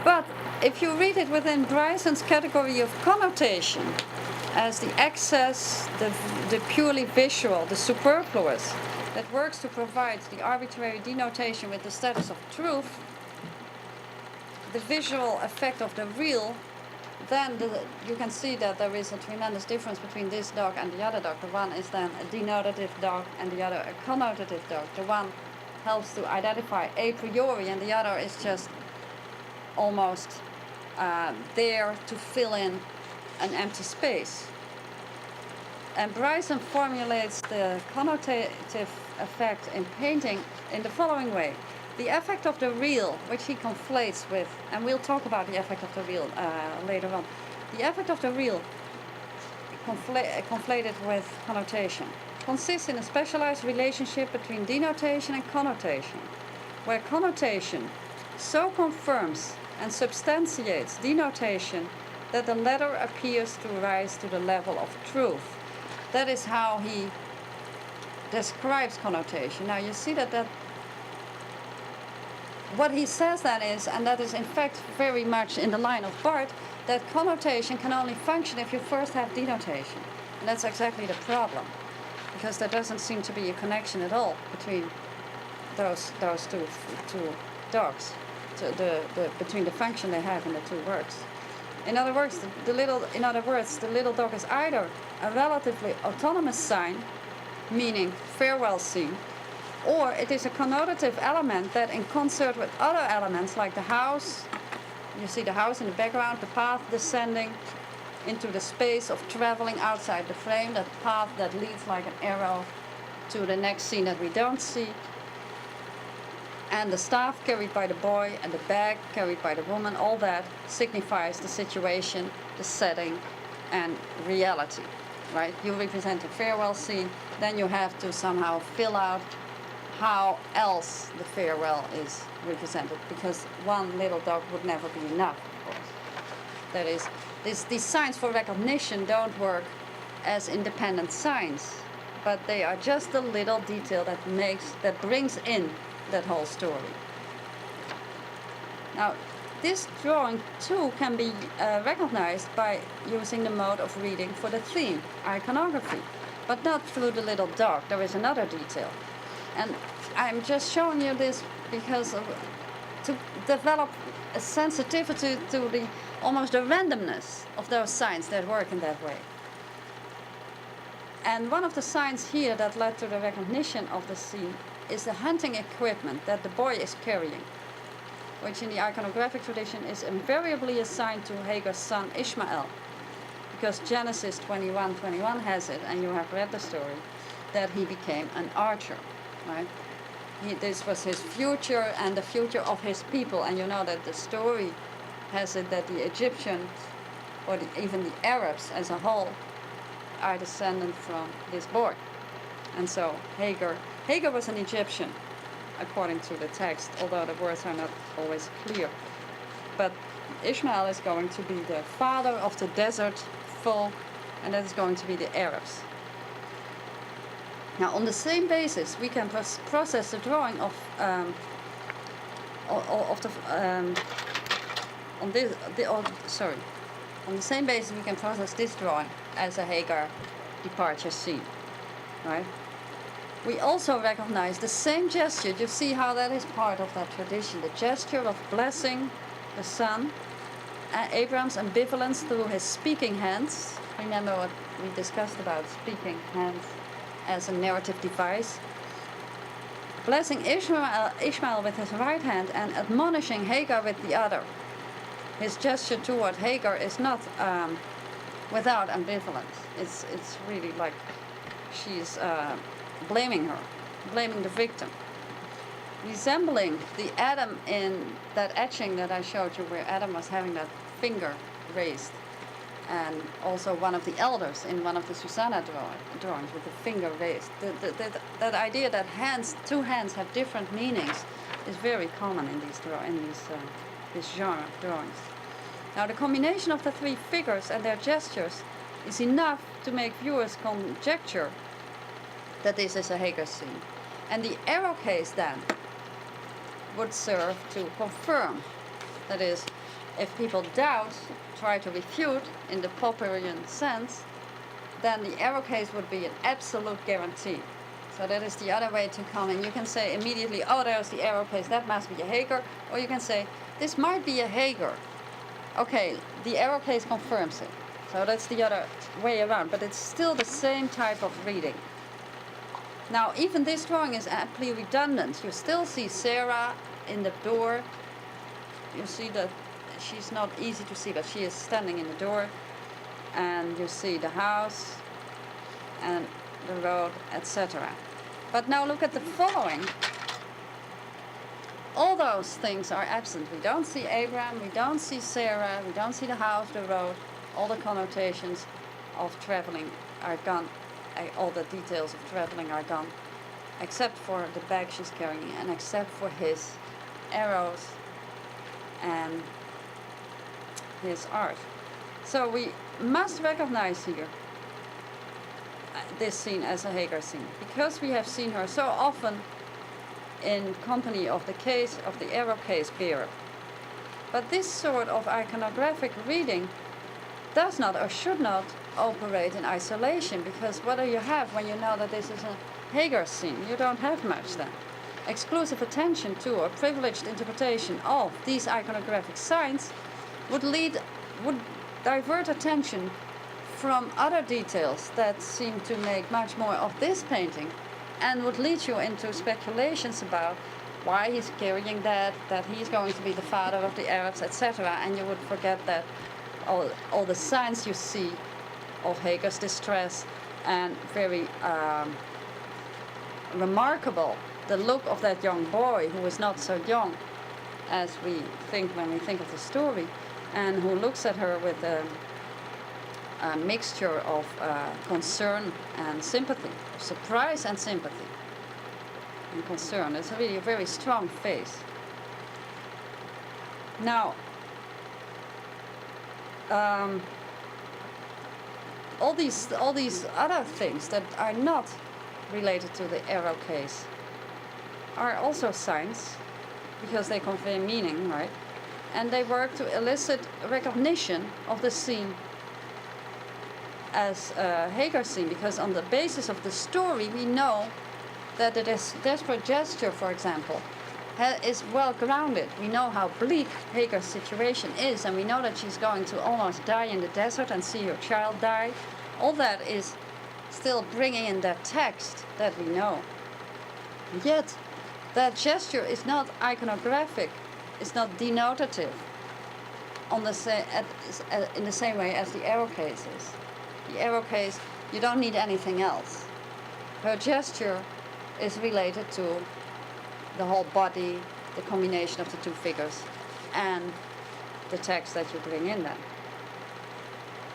But if you read it within Bryson's category of connotation, as the excess, the purely visual, the superfluous, that works to provide the arbitrary denotation with the status of truth, the visual effect of the real, then you can see that there is a tremendous difference between this dog and the other dog. The one is then a denotative dog and the other a connotative dog. The one helps to identify a priori and the other is just almost there to fill in an empty space. And Bryson formulates the connotative effect in painting in the following way. The effect of the real, which he conflates with, and we'll talk about the effect of the real later on. The effect of the real, conflated with connotation, consists in a specialized relationship between denotation and connotation, where connotation so confirms and substantiates denotation that the latter appears to rise to the level of truth. That is how he describes connotation. Now you see that what he says then is, and that is in fact very much in the line of Barth, that connotation can only function if you first have denotation. And that's exactly the problem, because there doesn't seem to be a connection at all between those two dogs, between the function they have in the two works. In other words, the little dog is either a relatively autonomous sign, meaning farewell scene, or it is a connotative element that in concert with other elements like the house, you see the house in the background, the path descending into the space of traveling outside the frame, that path that leads like an arrow to the next scene that we don't see, and the staff carried by the boy and the bag carried by the woman, all that signifies the situation, the setting, and reality, right? You represent a farewell scene, then you have to somehow fill out how else the farewell is represented, because one little dog would never be enough, of course. That is, these signs for recognition don't work as independent signs, but they are just a little detail that brings in that whole story. Now, this drawing too can be recognized by using the mode of reading for the theme, iconography, but not through the little dog. There is another detail. And I'm just showing you this because to develop a sensitivity to almost the randomness of those signs that work in that way. And one of the signs here that led to the recognition of the scene is the hunting equipment that the boy is carrying, which in the iconographic tradition is invariably assigned to Hagar's son Ishmael, because Genesis 21:21 has it, and you have read the story, that he became an archer. Right? This was his future and the future of his people, and you know that the story has it that the Egyptians, or even the Arabs as a whole, are descended from this boy. And so Hagar was an Egyptian, according to the text, although the words are not always clear. But Ishmael is going to be the father of the desert folk, and that is going to be the Arabs. Now, on the same basis, we can process the drawing of the on the same basis we can process this drawing as a Hagar departure scene, right? We also recognize the same gesture. You see how that is part of that tradition, the gesture of blessing the son, Abraham's ambivalence through his speaking hands. Remember what we discussed about speaking hands as a narrative device. Blessing Ishmael with his right hand and admonishing Hagar with the other. His gesture toward Hagar is not without ambivalence. It's really like she's blaming her, blaming the victim. Resembling the Adam in that etching that I showed you, where Adam was having that finger raised, and also one of the elders in one of the Susanna drawings with the finger raised. That idea that two hands have different meanings is very common in this genre of drawings. Now, the combination of the three figures and their gestures is enough to make viewers conjecture that this is a Hagar scene. And the arrow case then would serve to confirm, that is, if people doubt, try to refute in the Popperian sense, then the arrow case would be an absolute guarantee. So that is the other way to come in. You can say immediately, oh, there's the arrow case, that must be a Hagar. Or you can say, this might be a Hagar. Okay, the arrow case confirms it. So that's the other way around, but it's still the same type of reading. Now, even this drawing is amply redundant. You still see Sarah in the door. You see that she's not easy to see, but she is standing in the door. And you see the house and the road, etc. But now look at the following. All those things are absent. We don't see Abraham, we don't see Sarah, we don't see the house, the road. All the connotations of traveling are gone. All the details of traveling are gone, except for the bag she's carrying and except for his arrows and his art. So we must recognize here this scene as a Hagar scene, because we have seen her so often in company of the arrow case bearer. But this sort of iconographic reading does not or should not operate in isolation, because what do you have when you know that this is a Hagar scene? You don't have much then. Exclusive attention to or privileged interpretation of these iconographic signs would divert attention from other details that seem to make much more of this painting, and would lead you into speculations about why he's carrying that he's going to be the father of the Arabs, etc. And you would forget that all the signs you see of Hagar's distress, and very remarkable the look of that young boy, who is not so young as we think when we think of the story, and who looks at her with a mixture of concern and sympathy, surprise and sympathy and concern. It's really a very strong face. Now, all these other things that are not related to the arrow case are also signs, because they convey meaning, right? And they work to elicit recognition of the scene as a Hagar scene, because on the basis of the story we know that the desperate gesture, for example, is well grounded. We know how bleak Hagar's situation is, and we know that she's going to almost die in the desert and see her child die. All that is still bringing in that text that we know. Yet that gesture is not iconographic, it's not denotative in the same way as the arrow case is. The arrow case, you don't need anything else. Her gesture is related to the whole body, the combination of the two figures, and the text that you bring in then.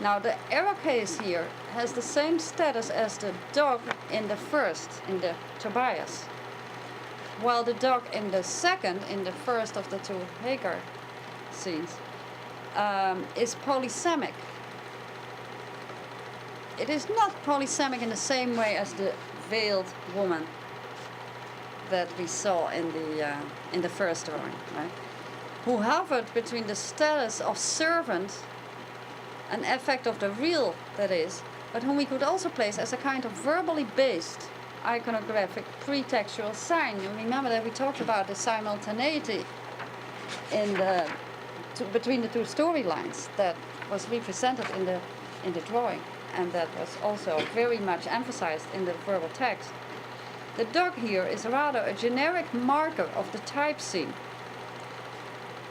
Now the arrow case here has the same status as the dog in the Tobias, while the dog in the first of the two Hagar scenes, is polysemic. It is not polysemic in the same way as the veiled woman that we saw in the first drawing, right? Who hovered between the status of servant, an effect of the real, that is, but whom we could also place as a kind of verbally based iconographic pretextual sign. You remember that we talked about the simultaneity between the two storylines that was represented in the drawing, and that was also very much emphasized in the verbal text. The dog here is rather a generic marker of the type scene,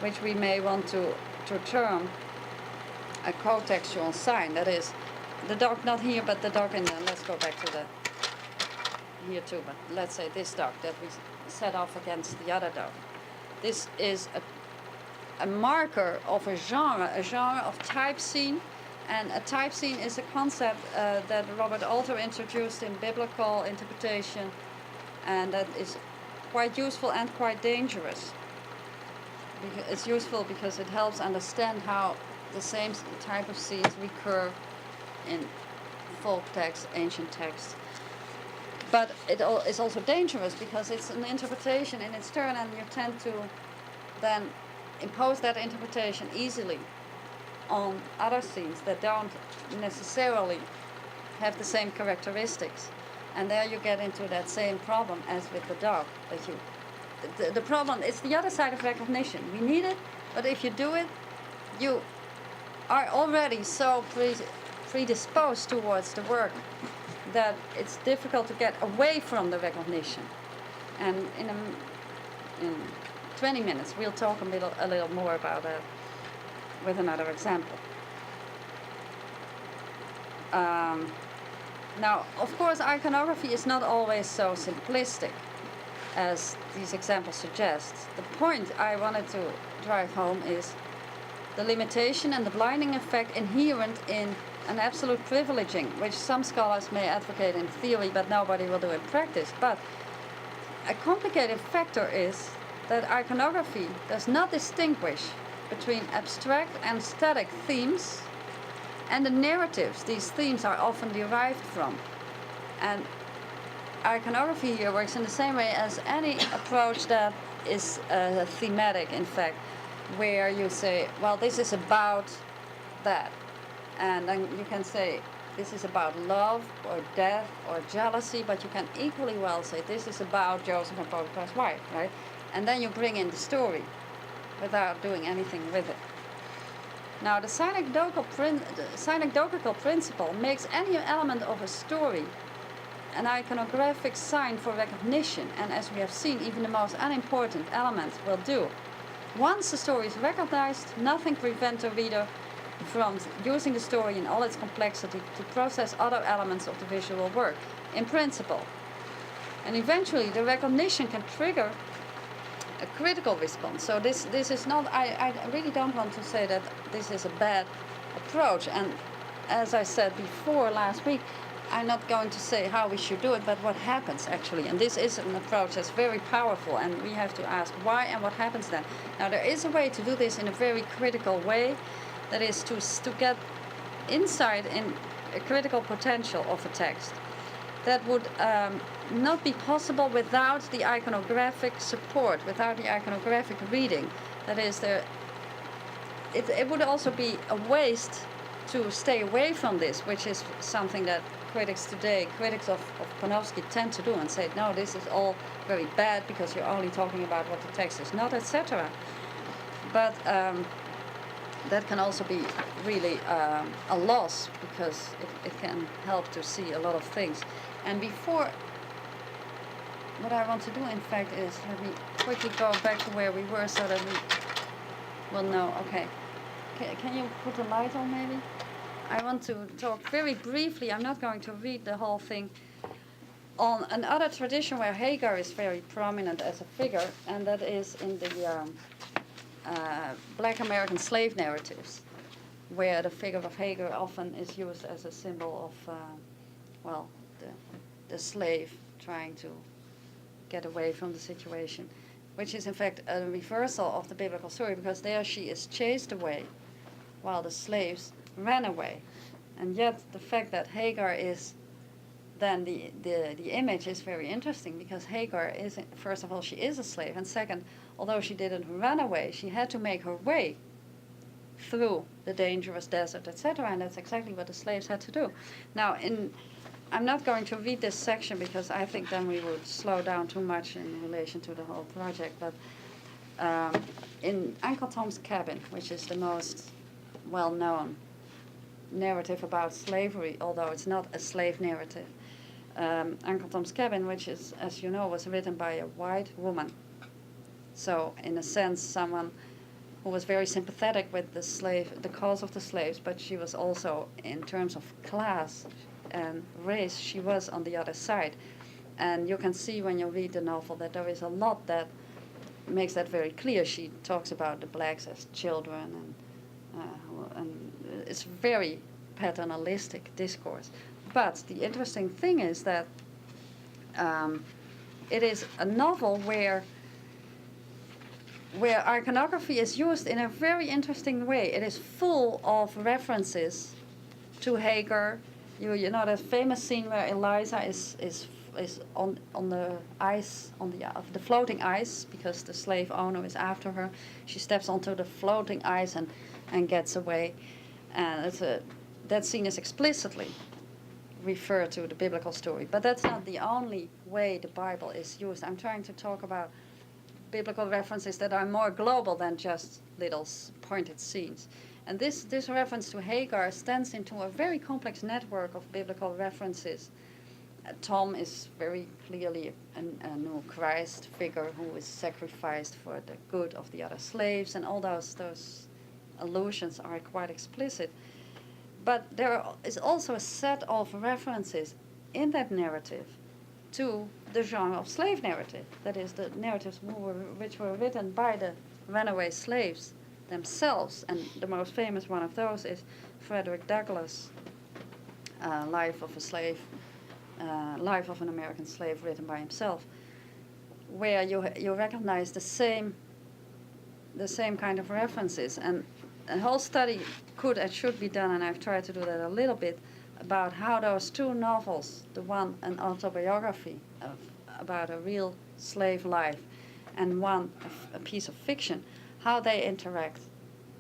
which we may want to term a cotextual sign. That is, the dog not here, but the dog in the, let's go back to the here too, but let's say this dog that we set off against the other dog. This is a marker of a genre of type scene. And a type scene is a concept that Robert Alter introduced in biblical interpretation, and that is quite useful and quite dangerous. It's useful because it helps understand how the same type of scenes recur in folk texts, ancient texts. But it is also dangerous because it's an interpretation in its turn, and you tend to then impose that interpretation easily on other scenes that don't necessarily have the same characteristics. And there you get into that same problem as with the dog. That you, the problem is the other side of recognition. We need it, but if you do it, you are already so predisposed towards the work that it's difficult to get away from the recognition. And in 20 minutes we'll talk a little more about that with another example. Now, of course, iconography is not always so simplistic as these examples suggest. The point I wanted to drive home is the limitation and the blinding effect inherent in an absolute privileging, which some scholars may advocate in theory, but nobody will do in practice. But a complicated factor is that iconography does not distinguish between abstract and static themes and the narratives these themes are often derived from. And iconography here works in the same way as any approach that is thematic, in fact, where you say, well, this is about that. And then you can say, this is about love or death or jealousy, but you can equally well say, this is about Joseph and Potiphar's wife, right? And then you bring in the story without doing anything with it. Now, the synecdochical principle makes any element of a story an iconographic sign for recognition, and as we have seen, even the most unimportant elements will do. Once the story is recognized, nothing prevents the reader from using the story in all its complexity to process other elements of the visual work, in principle. And eventually, the recognition can trigger a critical response. So this is not, I really don't want to say that this is a bad approach. And as I said before last week, I'm not going to say how we should do it, but what happens actually. And this is an approach that's very powerful, and we have to ask why and what happens then. Now, there is a way to do this in a very critical way, that is to get insight in a critical potential of a text. That would not be possible without the iconographic support, without the iconographic reading. That is, it would also be a waste to stay away from this, which is something that critics of Panofsky tend to do and say, no, this is all very bad because you're only talking about what the text is not, etc. But that can also be really a loss, because it can help to see a lot of things. And before, what I want to do, in fact, is let me quickly go back to where we were so that we will know. Okay, can you put the light on maybe? I want to talk very briefly, I'm not going to read the whole thing, on another tradition where Hagar is very prominent as a figure, and that is in the Black American slave narratives, where the figure of Hagar often is used as a symbol of, the slave trying to get away from the situation, which is in fact a reversal of the biblical story, because there she is chased away while the slaves ran away. And yet the fact that Hagar is then the image is very interesting, because Hagar is, first of all, she is a slave, and second, although she didn't run away, she had to make her way through the dangerous desert, etc., and that's exactly what the slaves had to do. Now, I'm not going to read this section because I think then we would slow down too much in relation to the whole project, but in Uncle Tom's Cabin, which is the most well-known narrative about slavery, although it's not a slave narrative, Uncle Tom's Cabin, which is, as you know, was written by a white woman. So, in a sense, someone who was very sympathetic with the cause of the slaves, but she was also, in terms of class and race, she was on the other side. And you can see when you read the novel that there is a lot that makes that very clear. She talks about the blacks as children, and it's very paternalistic discourse. But the interesting thing is that it is a novel where iconography is used in a very interesting way. It is full of references to Hagar. You know that famous scene where Eliza is is on the ice, of the floating ice, because the slave owner is after her. She steps onto the floating ice and gets away. And that scene is explicitly referred to the biblical story. But that's not the only way the Bible is used. I'm trying to talk about biblical references that are more global than just little pointed scenes. And this reference to Hagar stands into a very complex network of biblical references. Tom is very clearly a new Christ figure who is sacrificed for the good of the other slaves, and all those allusions are quite explicit. But there is also a set of references in that narrative to the genre of slave narrative. That is, the narratives which were written by the runaway slaves themselves. And the most famous one of those is Frederick Douglass' Life of a Slave, Life of an American Slave, written by himself, where you recognize the same kind of references. And a whole study could and should be done, and I've tried to do that a little bit, about how those two novels, the one an autobiography about a real slave life and one a piece of fiction, how they interact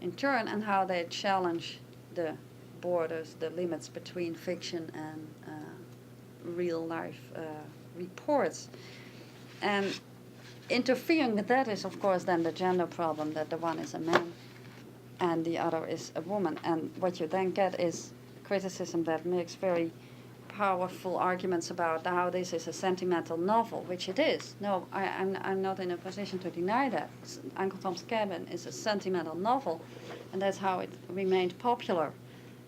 in turn and how they challenge the borders, the limits between fiction and real life reports. And interfering with that is, of course, then the gender problem, that the one is a man and the other is a woman. And what you then get is criticism that makes very powerful arguments about how this is a sentimental novel, which it is. No, I'm not in a position to deny that. Uncle Tom's Cabin is a sentimental novel, and that's how it remained popular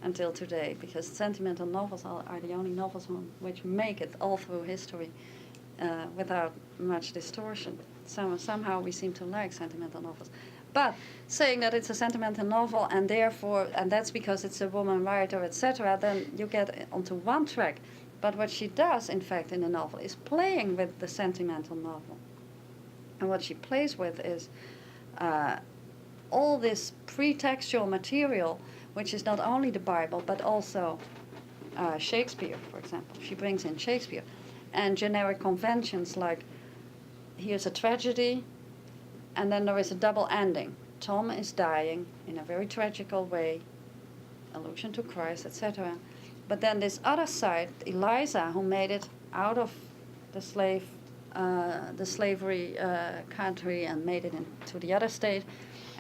until today, because sentimental novels are the only novels which make it all through history without much distortion. Somehow we seem to like sentimental novels. But saying that it's a sentimental novel and that's because it's a woman writer, etc., then you get onto one track. But what she does, in fact, in the novel is playing with the sentimental novel. And what she plays with is all this pretextual material, which is not only the Bible, but also Shakespeare, for example. She brings in Shakespeare. And generic conventions like, here's a tragedy, and then there is a double ending. Tom is dying in a very tragical way, allusion to Christ, etc. But then this other side, Eliza, who made it out of the slavery country and made it into the other state,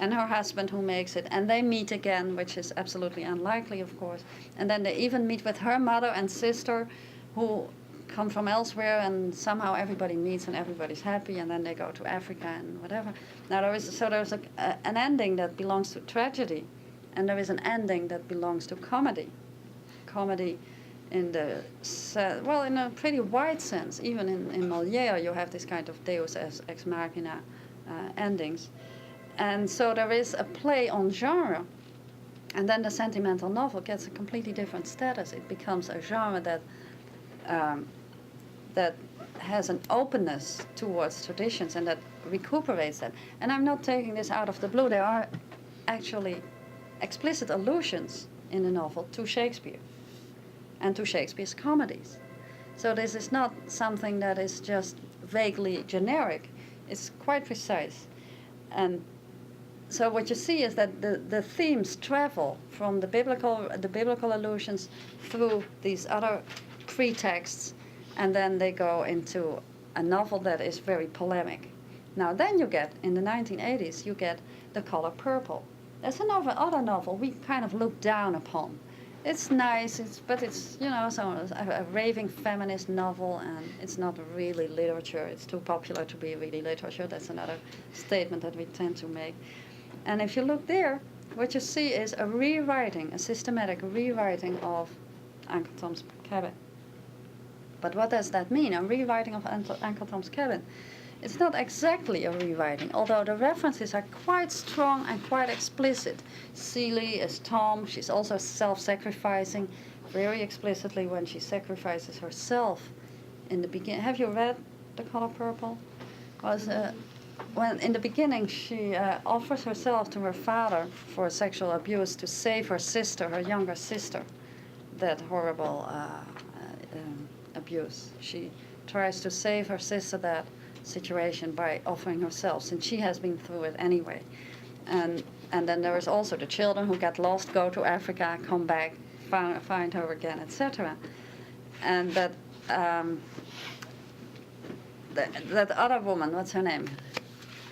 and her husband who makes it, and they meet again, which is absolutely unlikely, of course. And then they even meet with her mother and sister, who come from elsewhere, and somehow everybody meets and everybody's happy, and then they go to Africa and whatever. Now there's an ending that belongs to tragedy, and there is an ending that belongs to comedy. Comedy in in a pretty wide sense. Even in Molière you have this kind of Deus ex machina endings. And so there is a play on genre. And then the sentimental novel gets a completely different status. It becomes a genre that has an openness towards traditions and that recuperates them. And I'm not taking this out of the blue. There are actually explicit allusions in the novel to Shakespeare and to Shakespeare's comedies. So this is not something that is just vaguely generic. It's quite precise. And so what you see is that the themes travel from the biblical allusions through these other pretexts, and then they go into a novel that is very polemic. Now then you get, in the 1980s, you get The Color Purple. That's other novel we kind of look down upon. It's nice, but it's a raving feminist novel, and it's not really literature. It's too popular to be really literature. That's another statement that we tend to make. And if you look there, what you see is a systematic rewriting of Uncle Tom's Cabin. But what does that mean? A rewriting of Uncle Tom's Cabin. It's not exactly a rewriting, although the references are quite strong and quite explicit. Celie is Tom. She's also self-sacrificing very explicitly when she sacrifices herself in the beginning. Have you read The Color Purple? When in the beginning she offers herself to her father for sexual abuse to save her sister, her younger sister, that horrible abuse. She tries to save her sister that situation by offering herself, since she has been through it anyway. And then there is also the children who get lost, go to Africa, come back, find her again, etc. And that other woman, what's her name?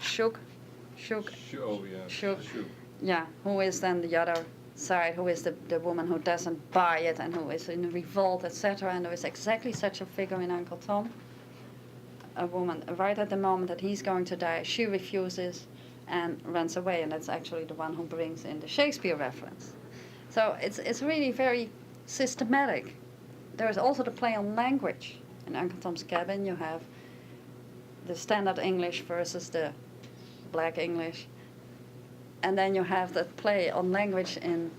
Shuk. Oh, yeah. Shuk. Yeah, who is then the other side, who is the woman who doesn't buy it and who is in revolt, etc. And there is exactly such a figure in Uncle Tom. A woman, right at the moment that he's going to die, she refuses and runs away, and that's actually the one who brings in the Shakespeare reference. So it's really very systematic. There is also the play on language. In Uncle Tom's Cabin you have the standard English versus the black English. And then you have the play on language in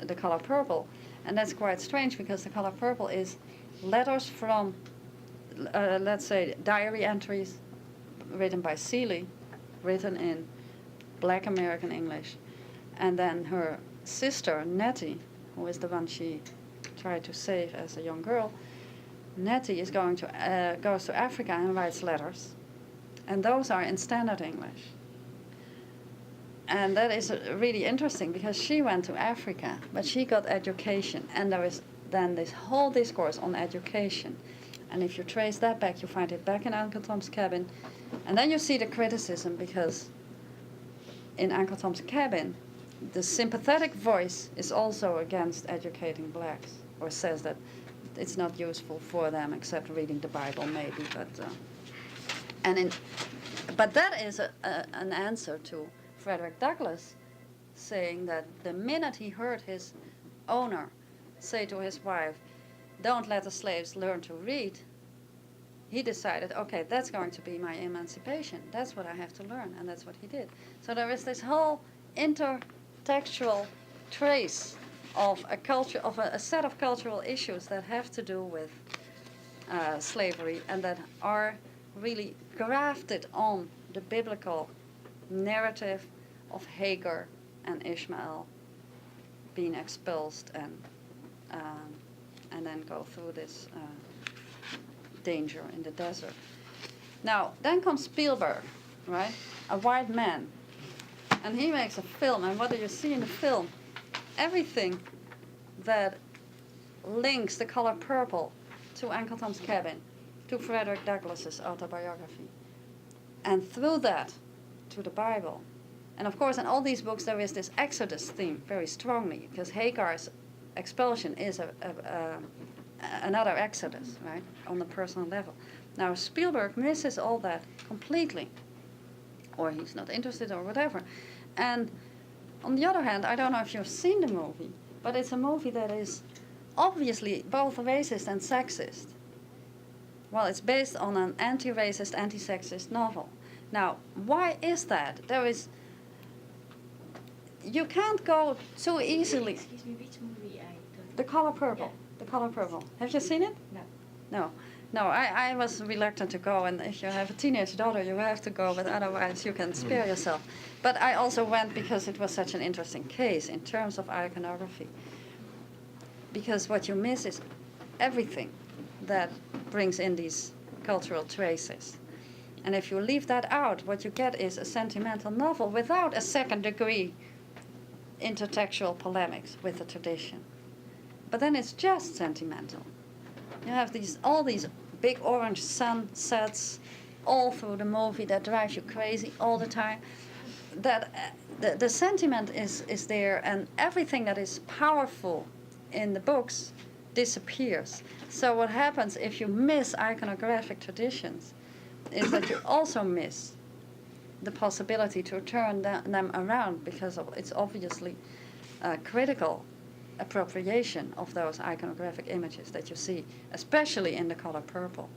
The Color Purple. And that's quite strange because The Color Purple is letters from, let's say, diary entries written by Seeley, written in black American English. And then her sister, Nettie, who is the one she tried to save as a young girl, Nettie is goes to Africa and writes letters. And those are in standard English. And that is really interesting because she went to Africa, but she got education. And there is then this whole discourse on education. And if you trace that back, you find it back in Uncle Tom's Cabin. And then you see the criticism, because in Uncle Tom's Cabin, the sympathetic voice is also against educating blacks, or says that it's not useful for them except reading the Bible maybe. But that is an answer to Frederick Douglass, saying that the minute he heard his owner say to his wife, "Don't let the slaves learn to read," he decided, okay, that's going to be my emancipation. That's what I have to learn, and that's what he did. So there is this whole intertextual trace of a culture, of a set of cultural issues that have to do with slavery and that are really grafted on the biblical narrative of Hagar and Ishmael being expelled and then go through this danger in the desert. Now, then comes Spielberg, right? A white man. And he makes a film, and what do you see in the film? Everything that links The Color Purple to Uncle Tom's Cabin, to Frederick Douglass's autobiography, and through that to the Bible. And of course, in all these books there is this Exodus theme very strongly, because Hagar's expulsion is another Exodus, right, on the personal level. Now, Spielberg misses all that completely, or he's not interested or whatever. And on the other hand, I don't know if you've seen the movie, but it's a movie that is obviously both racist and sexist. Well, it's based on an anti-racist, anti-sexist novel. Now, why is that? You can't go too easily. Excuse me, which movie? The Color Purple. Yeah. The Color Purple. Have you seen it? No. No, I was reluctant to go, and if you have a teenage daughter, you have to go, but otherwise you can spare yourself. But I also went because it was such an interesting case in terms of iconography. Because what you miss is everything that brings in these cultural traces. And if you leave that out, what you get is a sentimental novel without a second-degree intertextual polemics with the tradition. But then it's just sentimental. You have all these big orange sunsets all through the movie that drives you crazy all the time. That the sentiment is there, and everything that is powerful in the books disappears. So what happens if you miss iconographic traditions is that you also miss the possibility to turn them around, because it's obviously critical appropriation of those iconographic images that you see, especially in The Color Purple,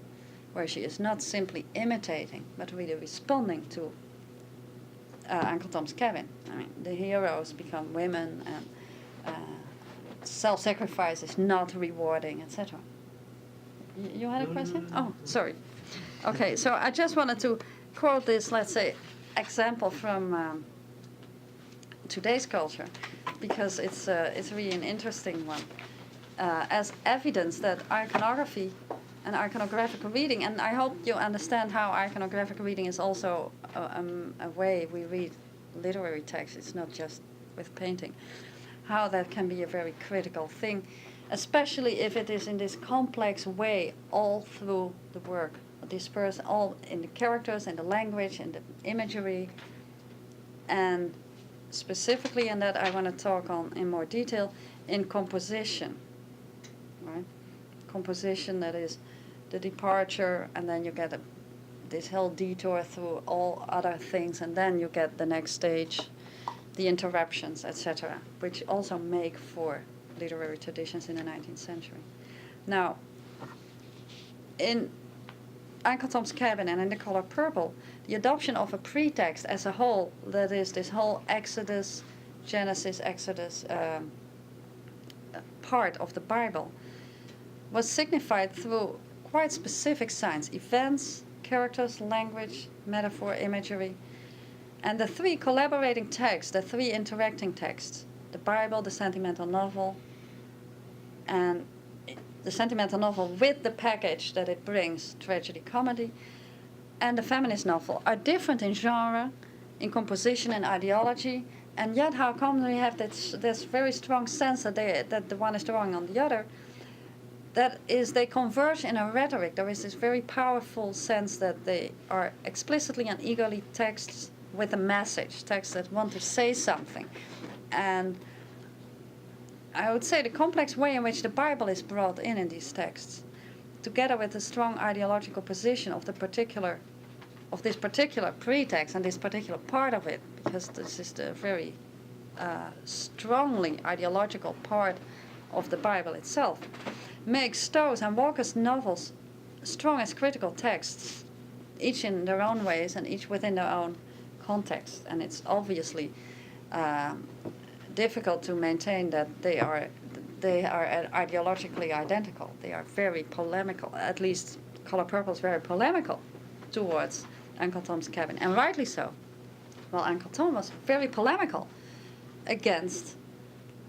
where she is not simply imitating, but really responding to Uncle Tom's Cabin. I mean, the heroes become women, and self-sacrifice is not rewarding, etc. You had a question? Oh, sorry. Okay, so I just wanted to quote this, let's say, example from today's culture, because it's really an interesting one, as evidence that iconography an iconographic reading, and I hope you understand how iconographic reading is also a way we read literary text. It's not just with painting. How that can be a very critical thing, especially if it is in this complex way all through the work, dispersed all in the characters, in the language, in the imagery, and specifically, and that I want to talk on in more detail, in composition, right? Composition, that is the departure, and then you get this whole detour through all other things, and then you get the next stage, the interruptions, etc., which also make for literary traditions in the 19th century. Now, in Uncle Tom's Cabin and in The Color Purple, the adoption of a pretext as a whole, that is this whole Exodus, Genesis, Exodus part of the Bible, was signified through quite specific signs: events, characters, language, metaphor, imagery. And the three collaborating texts, the three interacting texts, the Bible, the sentimental novel, and the sentimental novel with the package that it brings, tragedy, comedy, and the feminist novel, are different in genre, in composition and ideology, and yet how come we have this very strong sense that the one is drawing on the other? That is, they converge in a rhetoric. There is this very powerful sense that they are explicitly and eagerly texts with a message, texts that want to say something. And I would say the complex way in which the Bible is brought in these texts, together with the strong ideological position of this particular pretext and this particular part of it, because this is the very strongly ideological part of the Bible itself, makes Stowe's and Walker's novels strong as critical texts, each in their own ways and each within their own context. And it's obviously difficult to maintain that they are ideologically identical. They are very polemical. At least Color Purple is very polemical towards Uncle Tom's Cabin, and rightly so. Well, Uncle Tom was very polemical against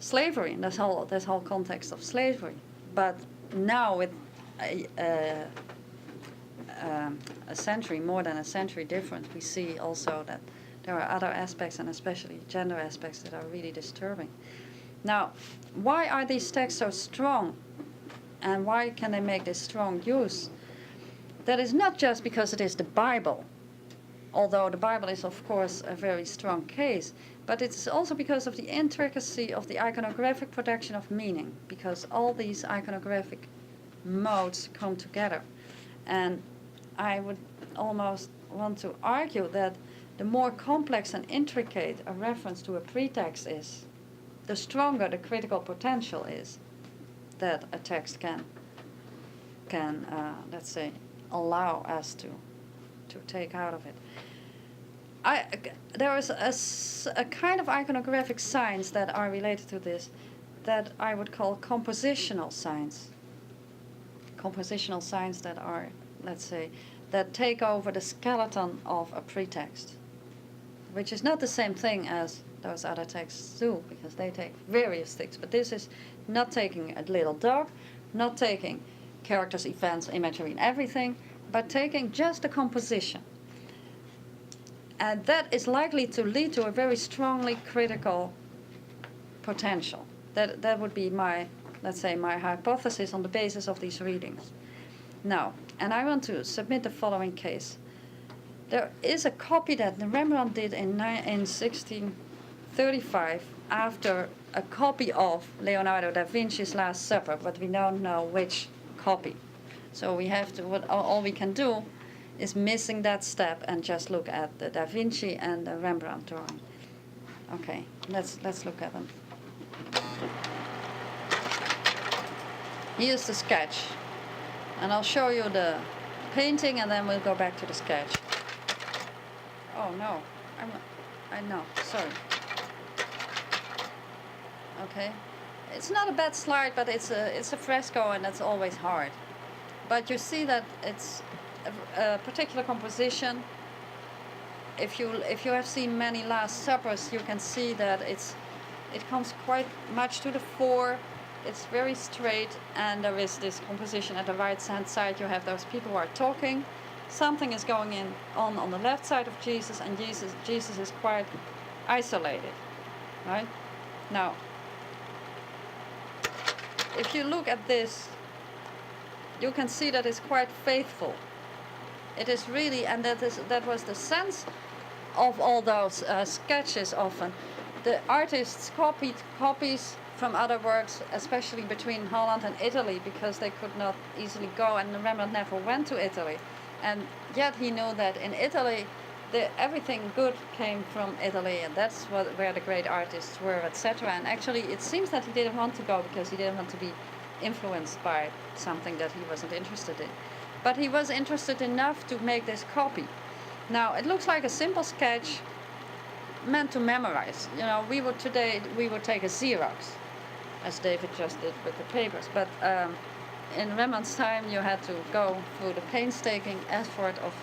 slavery and this whole context of slavery. But now, with a century, more than a century difference, we see also that there are other aspects, and especially gender aspects, that are really disturbing. Now, why are these texts so strong, and why can they make this strong use? That is not just because it is the Bible, although the Bible is, of course, a very strong case, but it's also because of the intricacy of the iconographic production of meaning, because all these iconographic modes come together. And I would almost want to argue that the more complex and intricate a reference to a pretext is, the stronger the critical potential is that a text can let's say, allow us to take out of it. There is a kind of iconographic signs that are related to this that I would call compositional signs. Compositional signs that are, let's say, that take over the skeleton of a pretext, which is not the same thing as those other texts do, because they take various things. But this is not taking a little dog, not taking characters, events, imagery, and everything, but taking just the composition. And that is likely to lead to a very strongly critical potential. That would be my, let's say, my hypothesis on the basis of these readings. Now, and I want to submit the following case. There is a copy that Rembrandt did in 1635 after a copy of Leonardo da Vinci's Last Supper, but we don't know which copy. So we have to, all we can do is missing that step and just look at the Da Vinci and the Rembrandt drawing. Okay, let's look at them. Here's the sketch, and I'll show you the painting, and then we'll go back to the sketch. Oh no, I know, sorry. Okay, it's not a bad slide, but it's a fresco, and that's always hard. But you see that it's a particular composition. If you have seen many Last Suppers, you can see that it comes quite much to the fore, it's very straight, and there is this composition at the right hand side. You have those people who are talking. Something is going on the left side of Jesus, and Jesus is quite isolated, right? Now, if you look at this, you can see that it's quite faithful. It is really, and that was the sense of all those sketches often. The artists copies from other works, especially between Holland and Italy, because they could not easily go, and Rembrandt never went to Italy. And yet he knew that in Italy, everything good came from Italy, and that's where the great artists were, etc. And actually, it seems that he didn't want to go because he didn't want to be influenced by something that he wasn't interested in. But he was interested enough to make this copy. Now, it looks like a simple sketch meant to memorize. You know, we would take a Xerox, as David just did with the papers. But in Rembrandt's time, you had to go through the painstaking effort of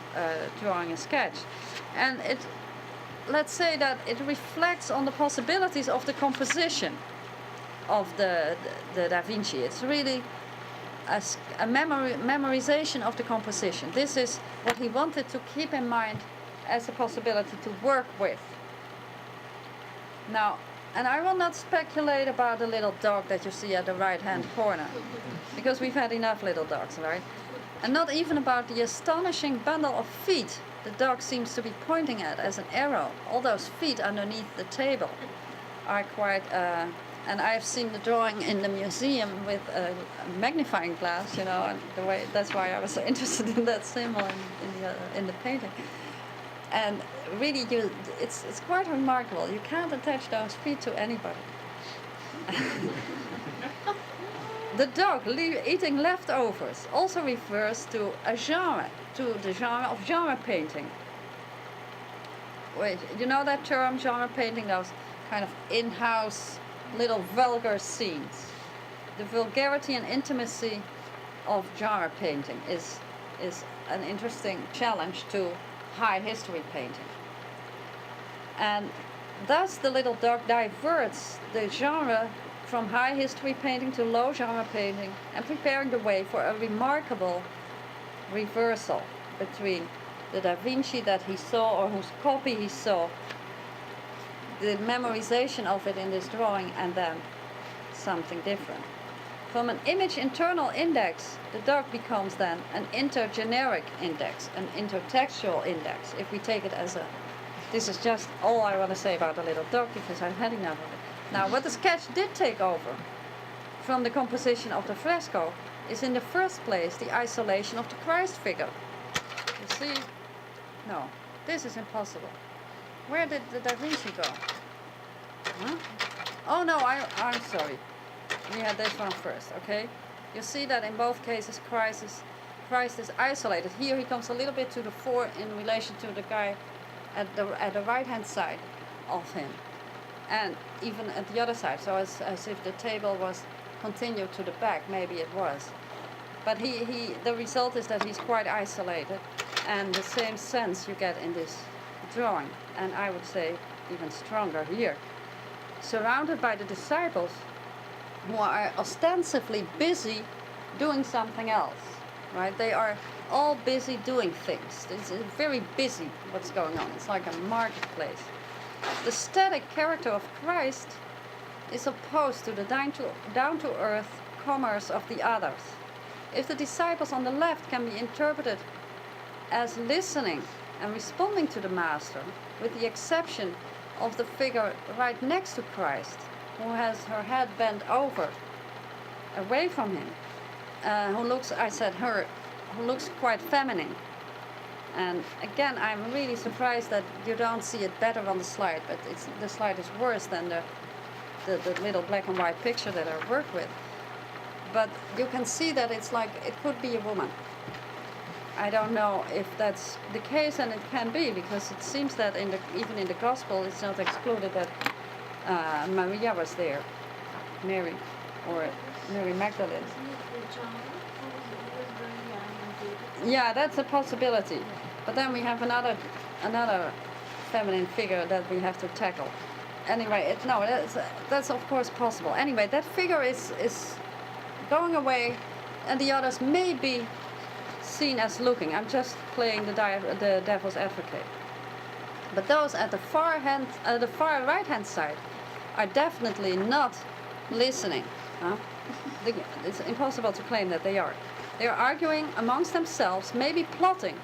drawing a sketch. And let's say that it reflects on the possibilities of the composition of the Da Vinci. It's really a memorization of the composition. This is what he wanted to keep in mind as a possibility to work with. Now, and I will not speculate about the little dog that you see at the right-hand corner, because we've had enough little dogs, right? And not even about the astonishing bundle of feet the dog seems to be pointing at as an arrow. All those feet underneath the table are quite... and I've seen the drawing in the museum with a magnifying glass, you know, and that's why I was so interested in that symbol in the painting. And really, it's quite remarkable. You can't attach those feet to anybody. The dog eating leftovers also refers to a genre, to the genre of genre painting. Wait, you know that term, genre painting? Those kind of in-house little vulgar scenes. The vulgarity and intimacy of genre painting is an interesting challenge to high history painting. And thus the little dog diverts the genre from high history painting to low genre painting, and preparing the way for a remarkable reversal between the Da Vinci that he saw, or whose copy he saw, the memorization of it in this drawing, and then something different. From an image internal index, the dog becomes then an intergeneric index, an intertextual index, if we take it as a... This is just all I want to say about the little dog, because I'm had enough of it. Now, what the sketch did take over from the composition of the fresco is in the first place the isolation of the Christ figure. You see? No, this is impossible. Where did the Da Vinci go? Huh? Oh no, I'm sorry. We had this one first, okay? You see that in both cases Christ is isolated. Here he comes a little bit to the fore in relation to the guy at the right hand side of him, and even at the other side, so as if the table was continued to the back. Maybe it was, but the result is that he's quite isolated, and the same sense you get in this drawing, and I would say even stronger here, surrounded by the disciples who are ostensibly busy doing something else, right? They are all busy doing things. It's very busy what's going on. It's like a marketplace. The static character of Christ is opposed to the down-to-earth commerce of the others. If the disciples on the left can be interpreted as listening and responding to the Master, with the exception of the figure right next to Christ, who has her head bent over, away from him, who looks quite feminine. And again, I'm really surprised that you don't see it better on the slide, but the slide is worse than the little black and white picture that I work with. But you can see that it's like it could be a woman. I don't know if that's the case, and it can be, because it seems that even in the Gospel it's not excluded that Maria was there, Mary, or Mary Magdalene. Yeah, that's a possibility. But then we have another feminine figure that we have to tackle. anyway, that's of course possible. Anyway, that figure is going away, and the others may be seen as looking. I'm just playing the devil's advocate. But those at the far right hand side are definitely not listening. Huh? It's impossible to claim that they are. They are arguing amongst themselves, maybe plotting,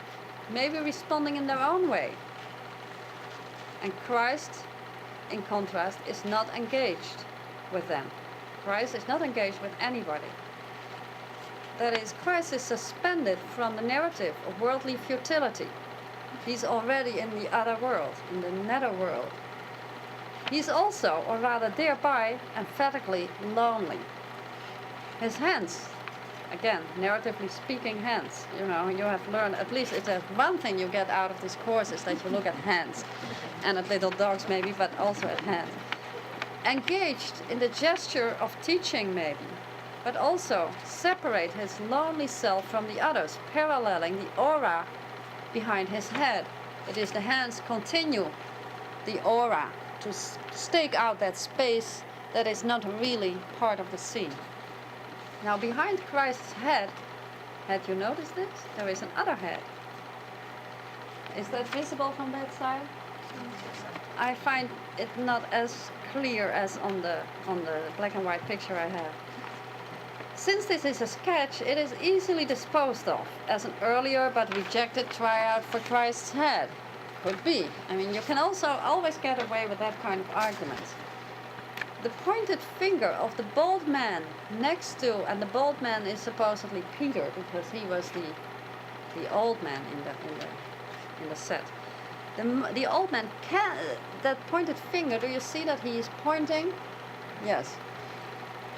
maybe responding in their own way. And Christ, in contrast, is not engaged with them. Christ is not engaged with anybody. That is, Christ is suspended from the narrative of worldly futility. He's already in the other world, in the nether world. He's also, or rather thereby, emphatically lonely. His hands, again, narratively speaking, hands. You know, you have learned, at least it's one thing you get out of this course is that you look at hands. And at little dogs maybe, but also at hands. Engaged in the gesture of teaching maybe, but also separate his lonely self from the others, paralleling the aura behind his head. It is the hands continue the aura to stake out that space that is not really part of the scene. Now behind Christ's head, had you noticed this? There is another head. Is that visible from that side? I find it not as clear as on the black and white picture I have. Since this is a sketch, it is easily disposed of as an earlier but rejected tryout for Christ's head. Could be. I mean, you can also always get away with that kind of argument. The pointed finger of the bald man next to, and the bald man is supposedly Peter because he was the old man in the set. The old man that pointed finger. Do you see that he is pointing? Yes.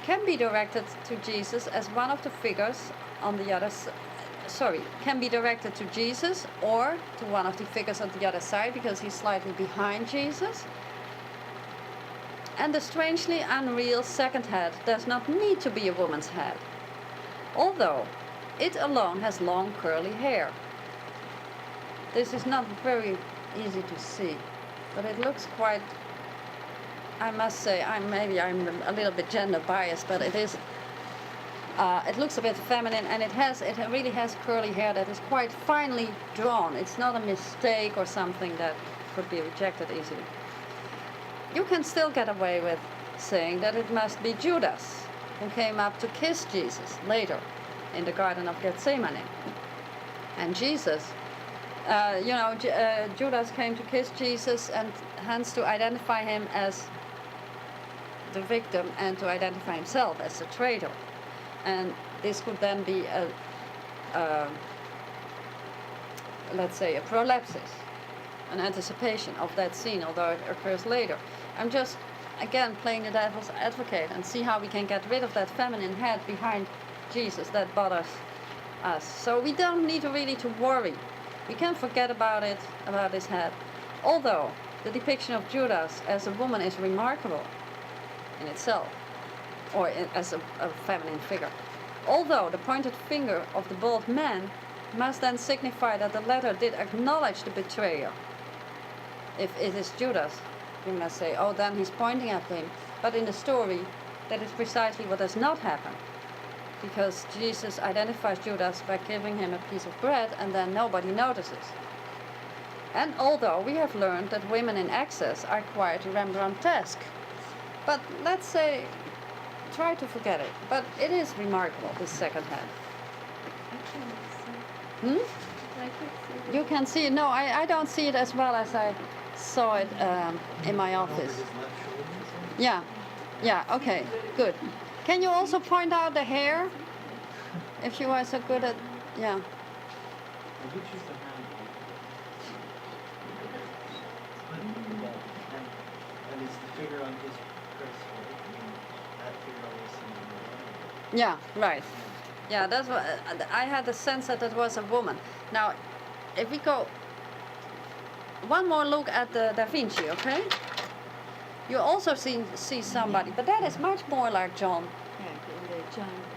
Can be directed to Jesus as one of the figures on the other side. Can be directed to Jesus or to one of the figures on the other side because he's slightly behind Jesus. And the strangely unreal second head does not need to be a woman's head, although it alone has long curly hair. This is not very easy to see, but it looks quite, I must say, I'm a little bit gender biased, but it is. It looks a bit feminine, and it really has curly hair that is quite finely drawn. It's not a mistake or something that could be rejected easily. You can still get away with saying that it must be Judas who came up to kiss Jesus later in the Garden of Gethsemane. And Jesus, Judas came to kiss Jesus and hence to identify him as the victim and to identify himself as the traitor. And this could then be let's say, a prolepsis, an anticipation of that scene, although it occurs later. I'm just, again, playing the devil's advocate and see how we can get rid of that feminine head behind Jesus that bothers us. So we don't need really to worry. We can forget about his head. Although the depiction of Judas as a woman is remarkable in itself, or as a feminine figure. Although the pointed finger of the bald man must then signify that the latter did acknowledge the betrayer. If it is Judas, we must say, oh, then he's pointing at him. But in the story, that is precisely what does not happen. Because Jesus identifies Judas by giving him a piece of bread and then nobody notices. And although we have learned that women in excess are quite Rembrandtesque, but let's say, try to forget it. But it is remarkable, this second head. You can see it. No, I don't see it as well as I saw it in my office. Yeah, okay, good. Can you also point out the hair? If you are so good at, yeah. And is the figure on his crest, that figure always seen. Yeah, right. Yeah, that's what I had the sense that it was a woman. Now, if we go one more look at the Da Vinci, okay? You also see somebody, but that is much more like John. Yeah,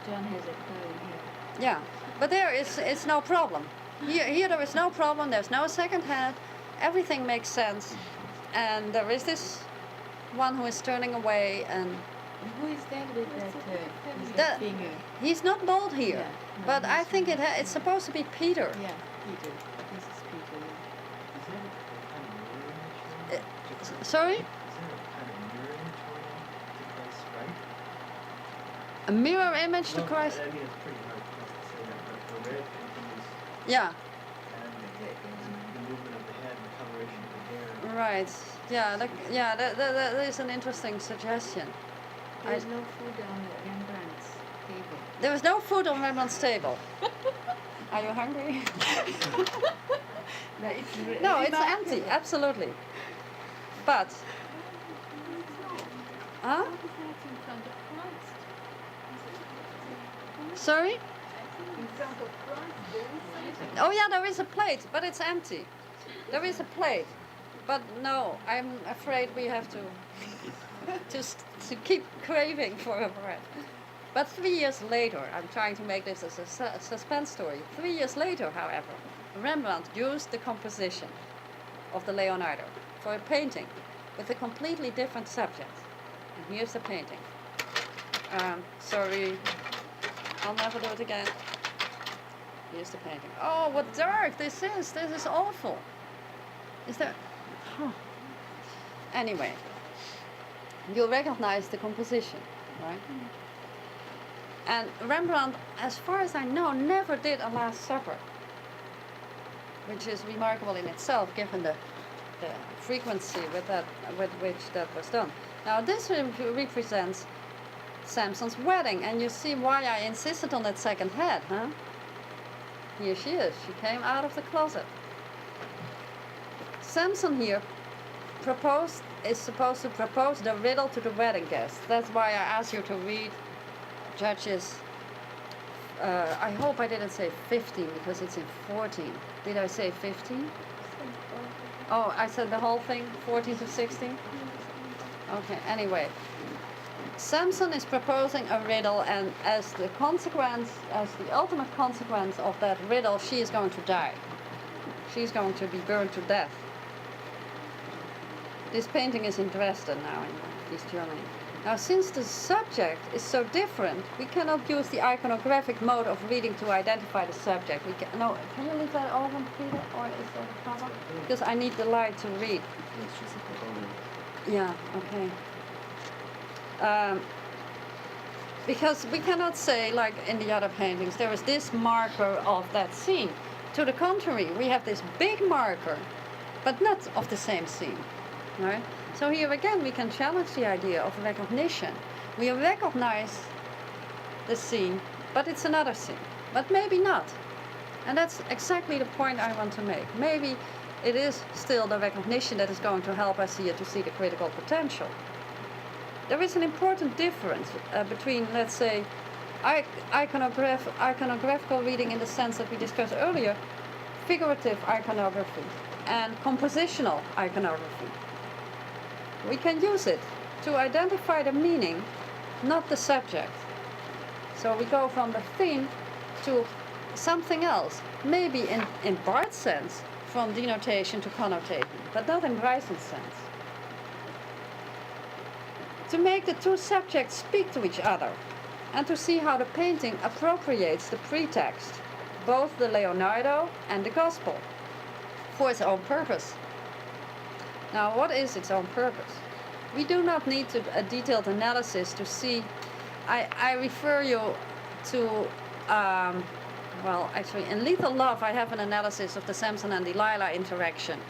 John has a curly hair. Yeah, but there it's no problem. Here there is no problem. There's no second head. Everything makes sense, and there is this one who is turning away, and Who is that with that That- finger? he's not bold here. Yeah, no, But I he's think not. it's supposed to be Peter. Yeah, Peter. This is Peter. Is that a kind of mirror image then? To Christ? Sorry? Is that a kind of mirror image going on to Christ, right? A mirror image to Well, Christ. I mean, it's pretty hard for us to say that, but the red continues Yeah, and the movement of the head and the coloration of the hair. right. Yeah, that is an interesting suggestion. There's no food on Rembrandt's table. There was no food on Rembrandt's table. Are you hungry? No, it's No, it's empty, absolutely. But, huh? What is that in front of Christ? Sorry? In front of Christ, there is something. Oh yeah, there is a plate, but it's empty. There is a plate, but no, I'm afraid we have to keep craving for a bread. But 3 years later, I'm trying to make this as a suspense story. 3 years later, however, Rembrandt used the composition of the Leonardo for a painting with a completely different subject. And here's the painting. Sorry, I'll never do it again. Here's the painting. Oh, what dark this is! This is awful. Is there? Huh. Anyway, you recognize the composition, right? And Rembrandt, as far as I know, never did a Last Supper, which is remarkable in itself, given the frequency with which that was done. Now, this represents Samson's wedding, and you see why I insisted on that second head, huh? Here she is. She came out of the closet. Samson here is supposed to propose the riddle to the wedding guests. That's why I asked you to read Judges. I hope I didn't say 15 because it's in 14. Did I say 15? Oh, I said the whole thing, 14 to 16? Okay, anyway. Samson is proposing a riddle, and as the ultimate consequence of that riddle, she is going to die. She's going to be burned to death. This painting is in Dresden now, in East Germany. Now, since the subject is so different, we cannot use the iconographic mode of reading to identify the subject. Can you leave that open, Peter, or is there a problem? Because I need the light to read. Yeah, okay. Because we cannot say, like in the other paintings, there is this marker of that scene. To the contrary, we have this big marker, but not of the same scene, right? So here again, we can challenge the idea of recognition. We recognize the scene, but it's another scene, but maybe not. And that's exactly the point I want to make. Maybe it is still the recognition that is going to help us here to see the critical potential. There is an important difference between, let's say, iconographical reading in the sense that we discussed earlier, figurative iconography, and compositional iconography. We can use it to identify the meaning, not the subject. So we go from the theme to something else, maybe in Barth's sense, from denotation to connotation, but not in Bryson's sense. To make the two subjects speak to each other, and to see how the painting appropriates the pretext, both the Leonardo and the Gospel, for its own purpose. Now, what is its own purpose? We do not need a detailed analysis to see. I refer you to, well, actually, in Lethal Love, I have an analysis of the Samson and Delilah interaction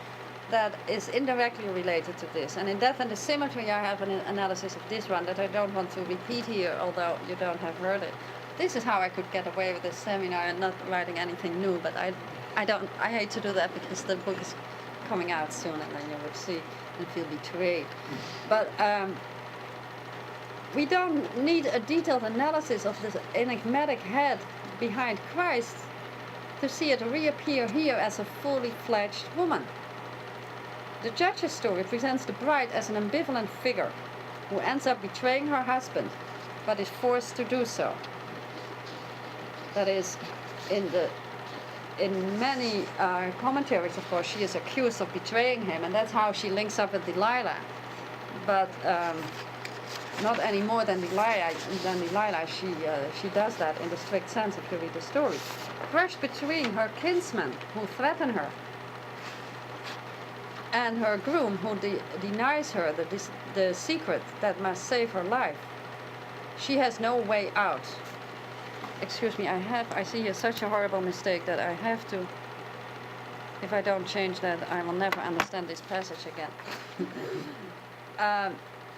that is indirectly related to this. And in Death and the Symmetry, I have an analysis of this one that I don't want to repeat here, although you don't have heard it. This is how I could get away with this seminar and not writing anything new, but I hate to do that because the book is coming out soon and then you would see and feel betrayed. But we don't need a detailed analysis of this enigmatic head behind Christ to see it reappear here as a fully fledged woman. The Judge's story presents the bride as an ambivalent figure who ends up betraying her husband, but is forced to do so. That is, in many commentaries, of course, she is accused of betraying him, and that's how she links up with Delilah. but not any more than Delilah. She does that in the strict sense if you read the story. Crushed between her kinsmen who threaten her and her groom who denies her the secret that must save her life. She has no way out. Excuse me, I see here such a horrible mistake that I have to, if I don't change that, I will never understand this passage again.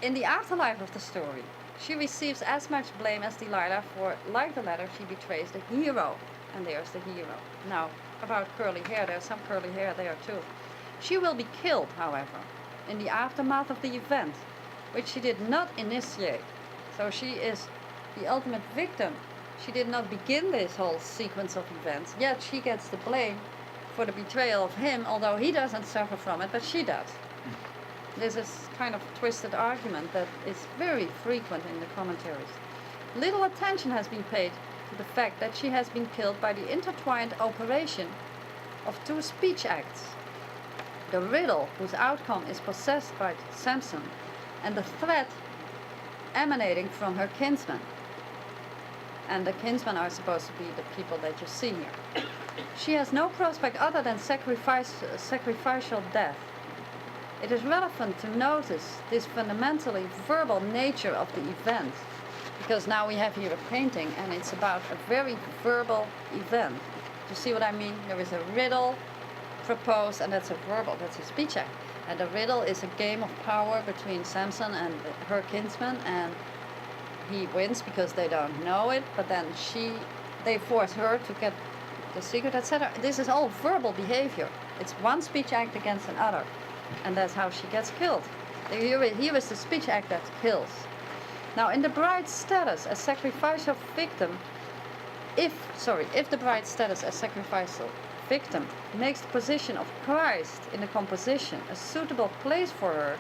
In the afterlife of the story, she receives as much blame as Delilah, for, like the latter, she betrays the hero. And there's the hero. Now, about curly hair, there's some curly hair there too. She will be killed, however, in the aftermath of the event, which she did not initiate. So she is the ultimate victim. She did not begin this whole sequence of events, yet she gets the blame for the betrayal of him, although he doesn't suffer from it, but she does. This is kind of a twisted argument that is very frequent in the commentaries. Little attention has been paid to the fact that she has been killed by the intertwined operation of two speech acts. The riddle, whose outcome is possessed by Samson, and the threat emanating from her kinsmen. And the kinsmen are supposed to be the people that you see here. She has no prospect other than sacrificial death. It is relevant to notice this fundamentally verbal nature of the event, because now we have here a painting and it's about a very verbal event. You see what I mean? There is a riddle proposed, and that's a speech act. And the riddle is a game of power between Samson and her kinsmen, and he wins because they don't know it, but then they force her to get the secret, etc. This is all verbal behavior. It's one speech act against another, and that's how she gets killed. Here is the speech act that kills. Now, in the bride's status as sacrificial victim, if the bride's status as sacrificial victim makes the position of Christ in the composition a suitable place for her,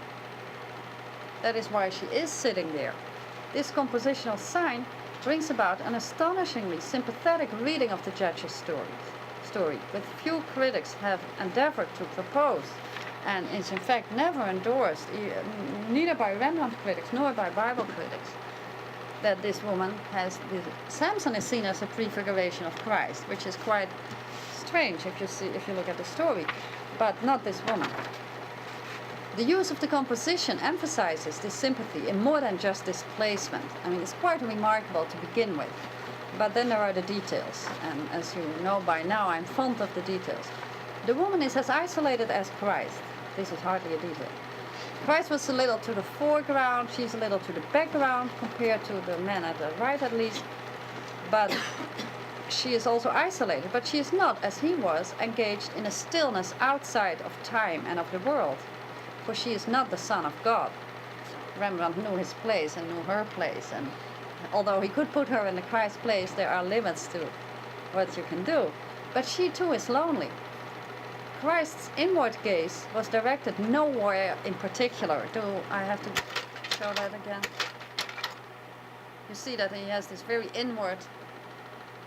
that is why she is sitting there. This compositional sign brings about an astonishingly sympathetic reading of the judge's story, which few critics have endeavored to propose, and is in fact never endorsed, neither by Rembrandt critics nor by Bible critics, that this woman Samson is seen as a prefiguration of Christ, which is quite strange if you look at the story, but not this woman. The use of the composition emphasizes this sympathy in more than just displacement. I mean, it's quite remarkable to begin with, but then there are the details, and as you know by now, I'm fond of the details. The woman is as isolated as Christ. This is hardly a detail. Christ was a little to the foreground, she's a little to the background compared to the man at the right at least, but she is also isolated, but she is not, as he was, engaged in a stillness outside of time and of the world, for she is not the Son of God. Rembrandt knew his place and knew her place, and although he could put her in the Christ place, there are limits to what you can do. But she too is lonely. Christ's inward gaze was directed nowhere in particular. Do I have to show that again? You see that he has this very inward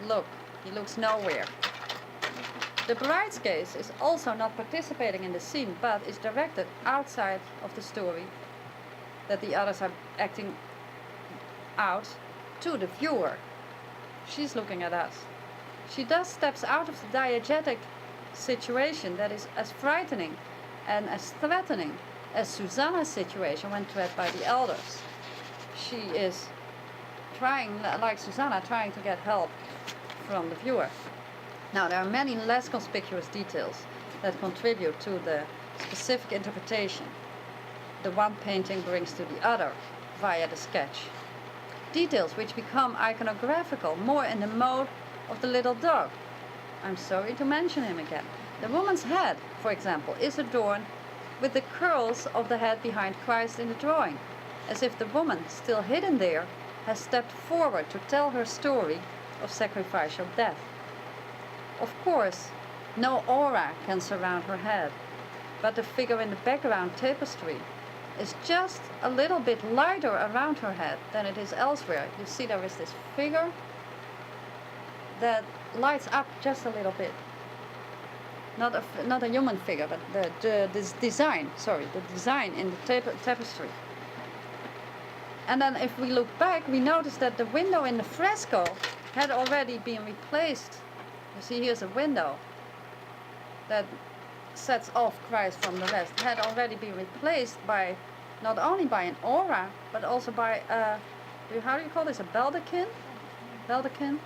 look. He looks nowhere. The bride's gaze is also not participating in the scene, but is directed outside of the story that the others are acting out to the viewer. She's looking at us. She thus steps out of the diegetic situation that is as frightening and as threatening as Susanna's situation when tread by the elders. She is trying, like Susanna, trying to get help from the viewer. Now, there are many less conspicuous details that contribute to the specific interpretation the one painting brings to the other via the sketch. Details which become iconographical more in the mode of the little dog. I'm sorry to mention him again. The woman's head, for example, is adorned with the curls of the head behind Christ in the drawing, as if the woman, still hidden there, has stepped forward to tell her story of sacrificial death. Of course, no aura can surround her head, but the figure in the background tapestry is just a little bit lighter around her head than it is elsewhere. You see there is this figure that lights up just a little bit. Not a human figure, but the design in the tapestry. And then if we look back, we notice that the window in the fresco had already been replaced. You see, here's a window that sets off Christ from the rest. Had already been replaced by, not only by an aura, but also by, how do you call this, a baldachin? Baldachin?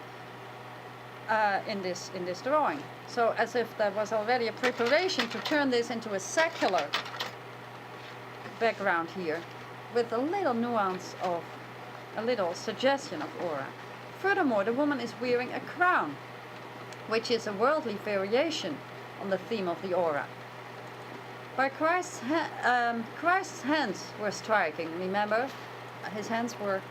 In this drawing. So as if there was already a preparation to turn this into a secular background here, with a little nuance of, a little suggestion of aura. Furthermore, the woman is wearing a crown, which is a worldly variation on the theme of the aura. By Christ's hands were striking, remember? His hands were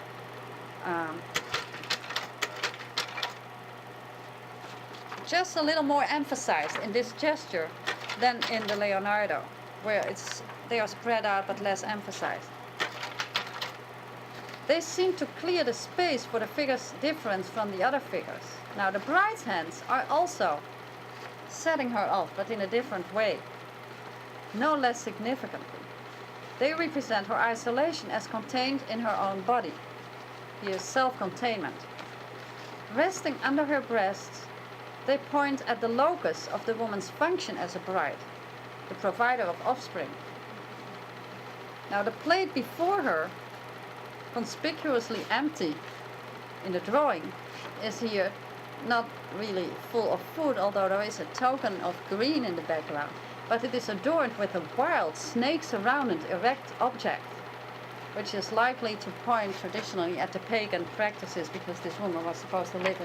just a little more emphasized in this gesture than in the Leonardo, where they are spread out but less emphasized. They seem to clear the space for the figure's difference from the other figures. Now the bride's hands are also setting her off, but in a different way, no less significantly. They represent her isolation as contained in her own body. Here's self-containment. Resting under her breasts, they point at the locus of the woman's function as a bride, the provider of offspring. Now the plate before her, conspicuously empty in the drawing, is here not really full of food, although there is a token of green in the background, but it is adorned with a wild, snake-surrounded erect object, which is likely to point traditionally at the pagan practices, because this woman was supposed to live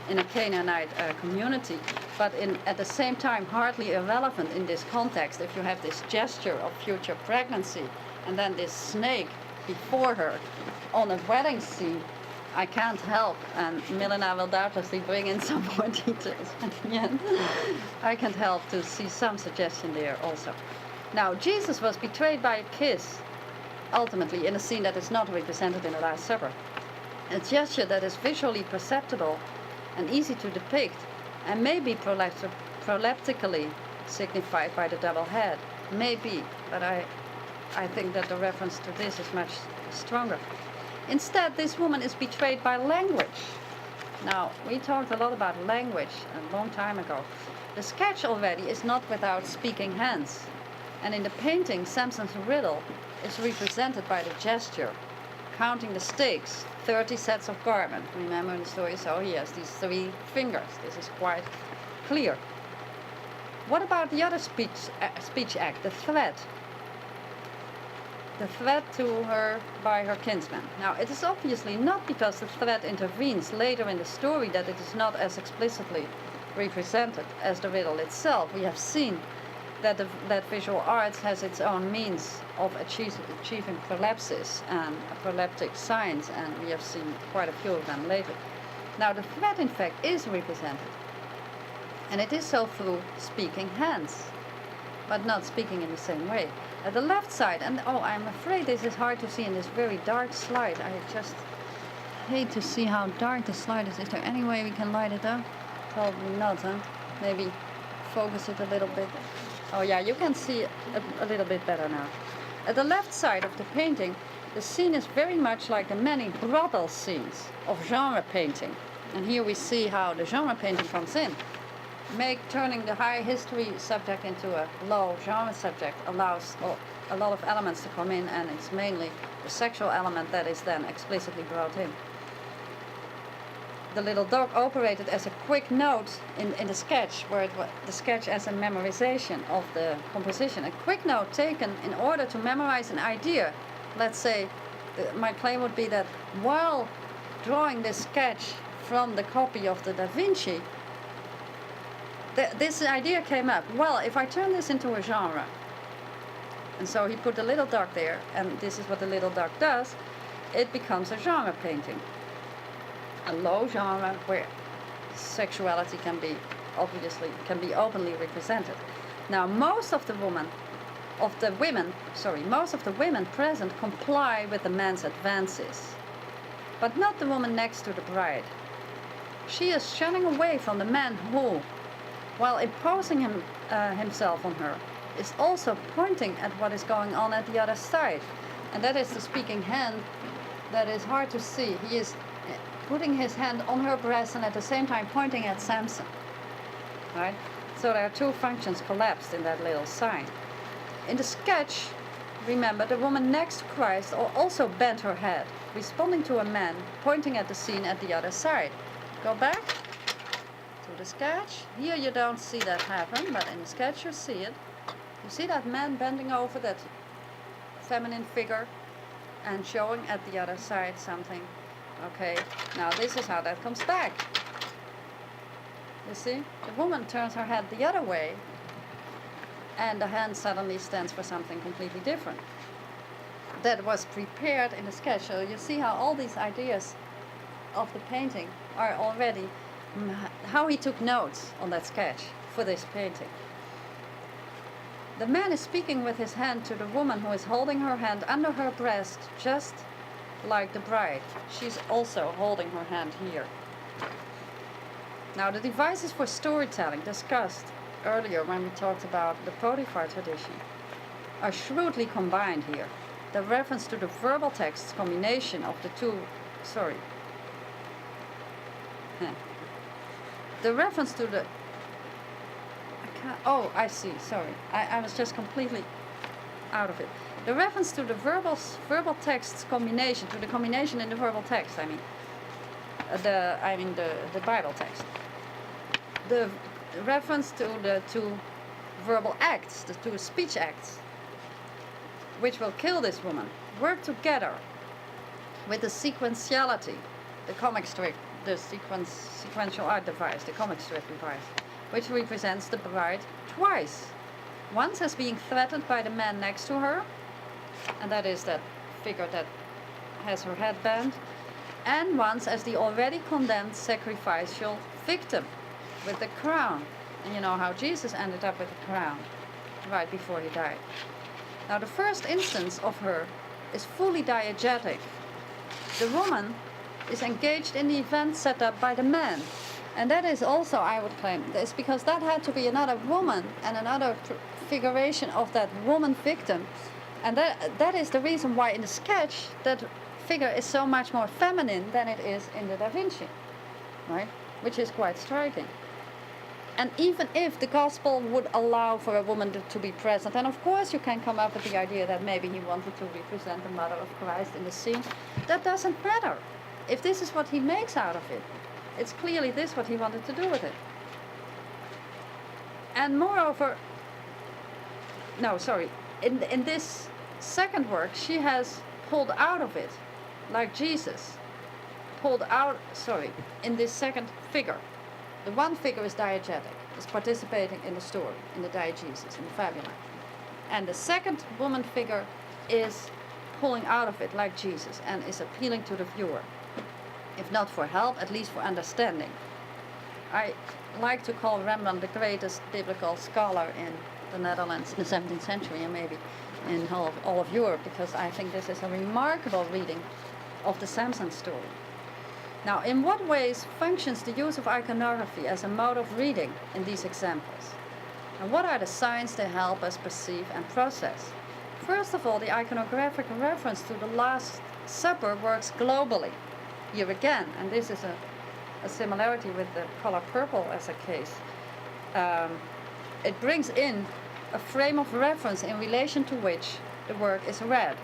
in a Canaanite community, but at the same time hardly irrelevant in this context. If you have this gesture of future pregnancy and then this snake before her on a wedding scene, I can't help, and Milena will doubtlessly bring in some more details at the end. I can't help to see some suggestion there also. Now, Jesus was betrayed by a kiss, ultimately in a scene that is not represented in the Last Supper. A gesture that is visually perceptible and easy to depict, and may be proleptically signified by the double head. Maybe, but I think that the reference to this is much stronger. Instead, this woman is betrayed by language. Now, we talked a lot about language a long time ago. The sketch already is not without speaking hands. And in the painting, Samson's riddle is represented by the gesture, counting the stakes, 30 sets of garment. Remember the story? So he has these 3 fingers. This is quite clear. What about the other speech act, the threat? The threat to her by her kinsman. Now, it is obviously not because the threat intervenes later in the story that it is not as explicitly represented as the riddle itself. We have seen that visual arts has its own means of achieving prolepsis and a proleptic science, and we have seen quite a few of them lately. Now, the threat, in fact, is represented, and it is so through speaking hands, but not speaking in the same way. At the left side, and I'm afraid this is hard to see in this very dark slide. I just hate to see how dark the slide is. Is there any way we can light it up? Probably not, huh? Maybe focus it a little bit. Oh yeah, you can see a little bit better now. At the left side of the painting, the scene is very much like the many brothel scenes of genre painting. And here we see how the genre painting comes in. Turning the high history subject into a low genre subject allows a lot of elements to come in, and it's mainly the sexual element that is then explicitly brought in. The little dog operated as a quick note in the sketch, where the sketch as a memorization of the composition. A quick note taken in order to memorize an idea. Let's say, my claim would be that while drawing this sketch from the copy of the Da Vinci, this idea came up. Well, if I turn this into a genre, and so he put the little dog there, and this is what the little dog does, it becomes a genre painting. A low genre where sexuality can be openly represented. Now, most of the women present comply with the man's advances, but not the woman next to the bride. She is shunning away from the man who, while imposing himself on her, is also pointing at what is going on at the other side. and that is the speaking hand that is hard to see. He is putting his hand on her breast and at the same time pointing at Samson. Right? So there are two functions collapsed in that little sign. In the sketch, remember, the woman next to Christ also bent her head, responding to a man pointing at the scene at the other side. Go back to the sketch. Here you don't see that happen, but in the sketch you see it. You see that man bending over that feminine figure and showing at the other side something. Okay, now this is how that comes back. You see, the woman turns her head the other way and the hand suddenly stands for something completely different. That was prepared in the sketch. So you see how all these ideas of the painting are already, how he took notes on that sketch for this painting. The man is speaking with his hand to the woman who is holding her hand under her breast, just like the bride. She's also holding her hand here. Now, the devices for storytelling discussed earlier when we talked about the Potiphar tradition are shrewdly combined here. The reference to the verbal text's combination of the two, the reference to the, I see, sorry. I was just completely out of it. The reference to the verbal text's combination, to the combination in the verbal text, the Bible text. The reference to the two verbal acts, the two speech acts, which will kill this woman, work together with the sequentiality, the comic strip, the sequential art device, the comic strip device, which represents the bride twice. Once as being threatened by the man next to her, and that is that figure that has her head bent, and once as the already condemned sacrificial victim with the crown. And you know how Jesus ended up with the crown right before he died. Now the first instance of her is fully diegetic. The woman is engaged in the event set up by the man. And that is also, I would claim, is because that had to be another woman and another figuration of that woman victim. And that is the reason why in the sketch that figure is so much more feminine than it is in the Da Vinci, right? Which is quite striking. And even if the gospel would allow for a woman to be present, and of course you can come up with the idea that maybe he wanted to represent the mother of Christ in the scene, that doesn't matter. If this is what he makes out of it, it's clearly this what he wanted to do with it. And moreover, in this second work, she has pulled out of it, like Jesus, in this second figure. The one figure is diegetic, is participating in the story, in the diegesis, in the fabula. And the second woman figure is pulling out of it like Jesus and is appealing to the viewer. If not for help, at least for understanding. I like to call Rembrandt the greatest biblical scholar in the Netherlands in the 17th century and maybe in all of Europe, because I think this is a remarkable reading of the Samson story. Now, in what ways functions the use of iconography as a mode of reading in these examples? And what are the signs they help us perceive and process? First of all, the iconographic reference to the Last Supper works globally. Here again, and this is a similarity with the color purple as a case. It brings in a frame of reference in relation to which the work is read.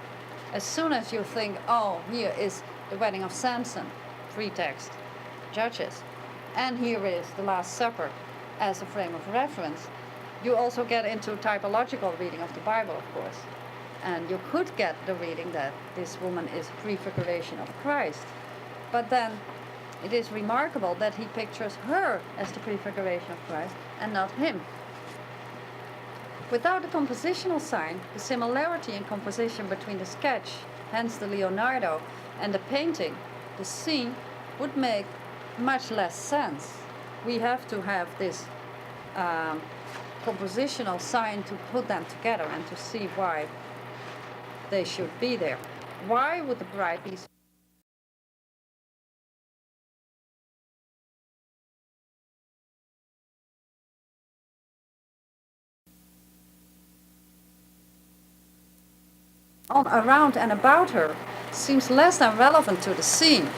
As soon as you think, oh, here is the wedding of Samson, pretext, Judges, and here is the Last Supper as a frame of reference, you also get into typological reading of the Bible, of course. And you could get the reading that this woman is a prefiguration of Christ. But then it is remarkable that he pictures her as the prefiguration of Christ and not him. Without the compositional sign, the similarity in composition between the sketch, hence the Leonardo, and the painting, the scene, would make much less sense. We have to have this compositional sign to put them together and to see why they should be there. Why would the bride be on, around and about her seems less than relevant to the scene.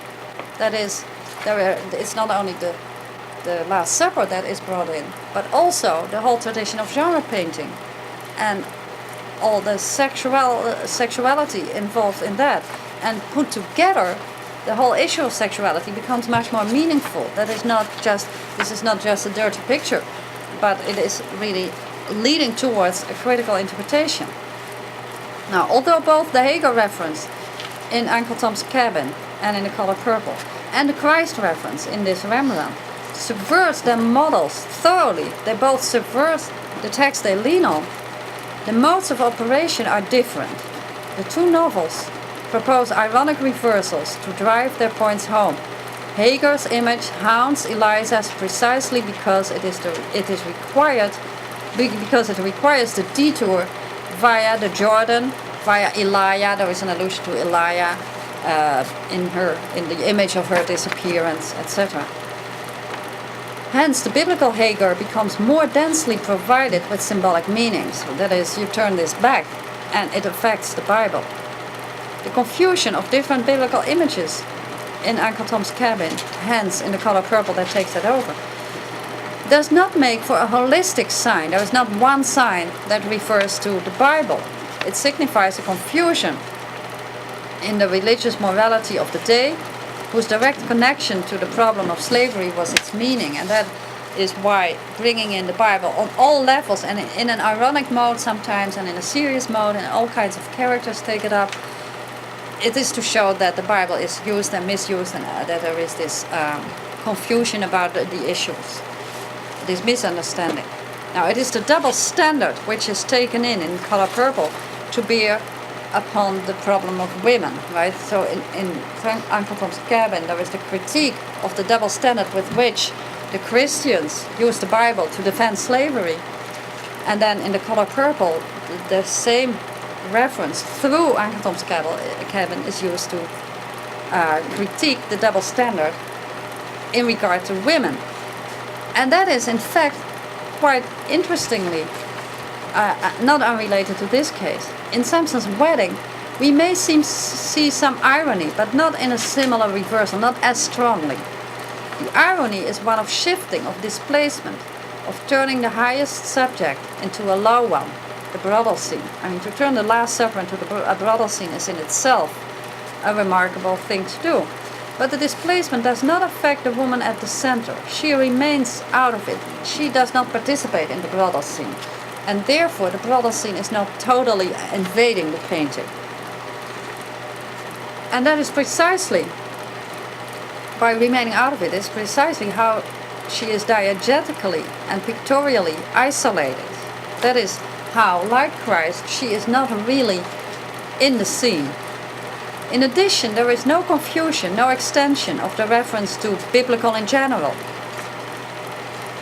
That is, it's not only the Last Supper that is brought in, but also the whole tradition of genre painting and all the sexuality involved in that. And put together, the whole issue of sexuality becomes much more meaningful. This is not just a dirty picture, but it is really leading towards a critical interpretation. Now, although both the Hagar reference in Uncle Tom's Cabin and in The Color Purple and the Christ reference in this Rembrandt subverts their models thoroughly, they both subvert the text they lean on, the modes of operation are different. The two novels propose ironic reversals to drive their points home. Hagar's image haunts Eliza's precisely because it requires the detour via the Jordan, via Elijah. There is an allusion to Elijah in the image of her disappearance, etc. Hence, the biblical Hagar becomes more densely provided with symbolic meanings. That is, you turn this back, and it affects the Bible. The confusion of different biblical images in Uncle Tom's Cabin, hence in The Color Purple that takes that over, does not make for a holistic sign. There is not one sign that refers to the Bible. It signifies a confusion in the religious morality of the day, whose direct connection to the problem of slavery was its meaning. And that is why bringing in the Bible on all levels, and in an ironic mode sometimes, and in a serious mode, and all kinds of characters take it up, it is to show that the Bible is used and misused, and that there is this confusion about the issues, this misunderstanding. Now, it is the double standard which is taken in Color Purple to bear upon the problem of women, right? So in Uncle Tom's Cabin, there is the critique of the double standard with which the Christians use the Bible to defend slavery. And then in The Color Purple, the same reference through Uncle Tom's Cabin is used to critique the double standard in regard to women. And that is, in fact, quite interestingly, not unrelated to this case. In Samson's wedding, we may see some irony, but not in a similar reversal, not as strongly. The irony is one of shifting, of displacement, of turning the highest subject into a low one, the brothel scene. I mean, to turn the Last Supper into a brothel scene is in itself a remarkable thing to do. But the displacement does not affect the woman at the center. She remains out of it. She does not participate in the brothel scene. And therefore, the brothel scene is not totally invading the painting. And that is precisely, by remaining out of it, is precisely how she is diegetically and pictorially isolated. That is how, like Christ, she is not really in the scene. In addition, there is no confusion, no extension of the reference to biblical in general.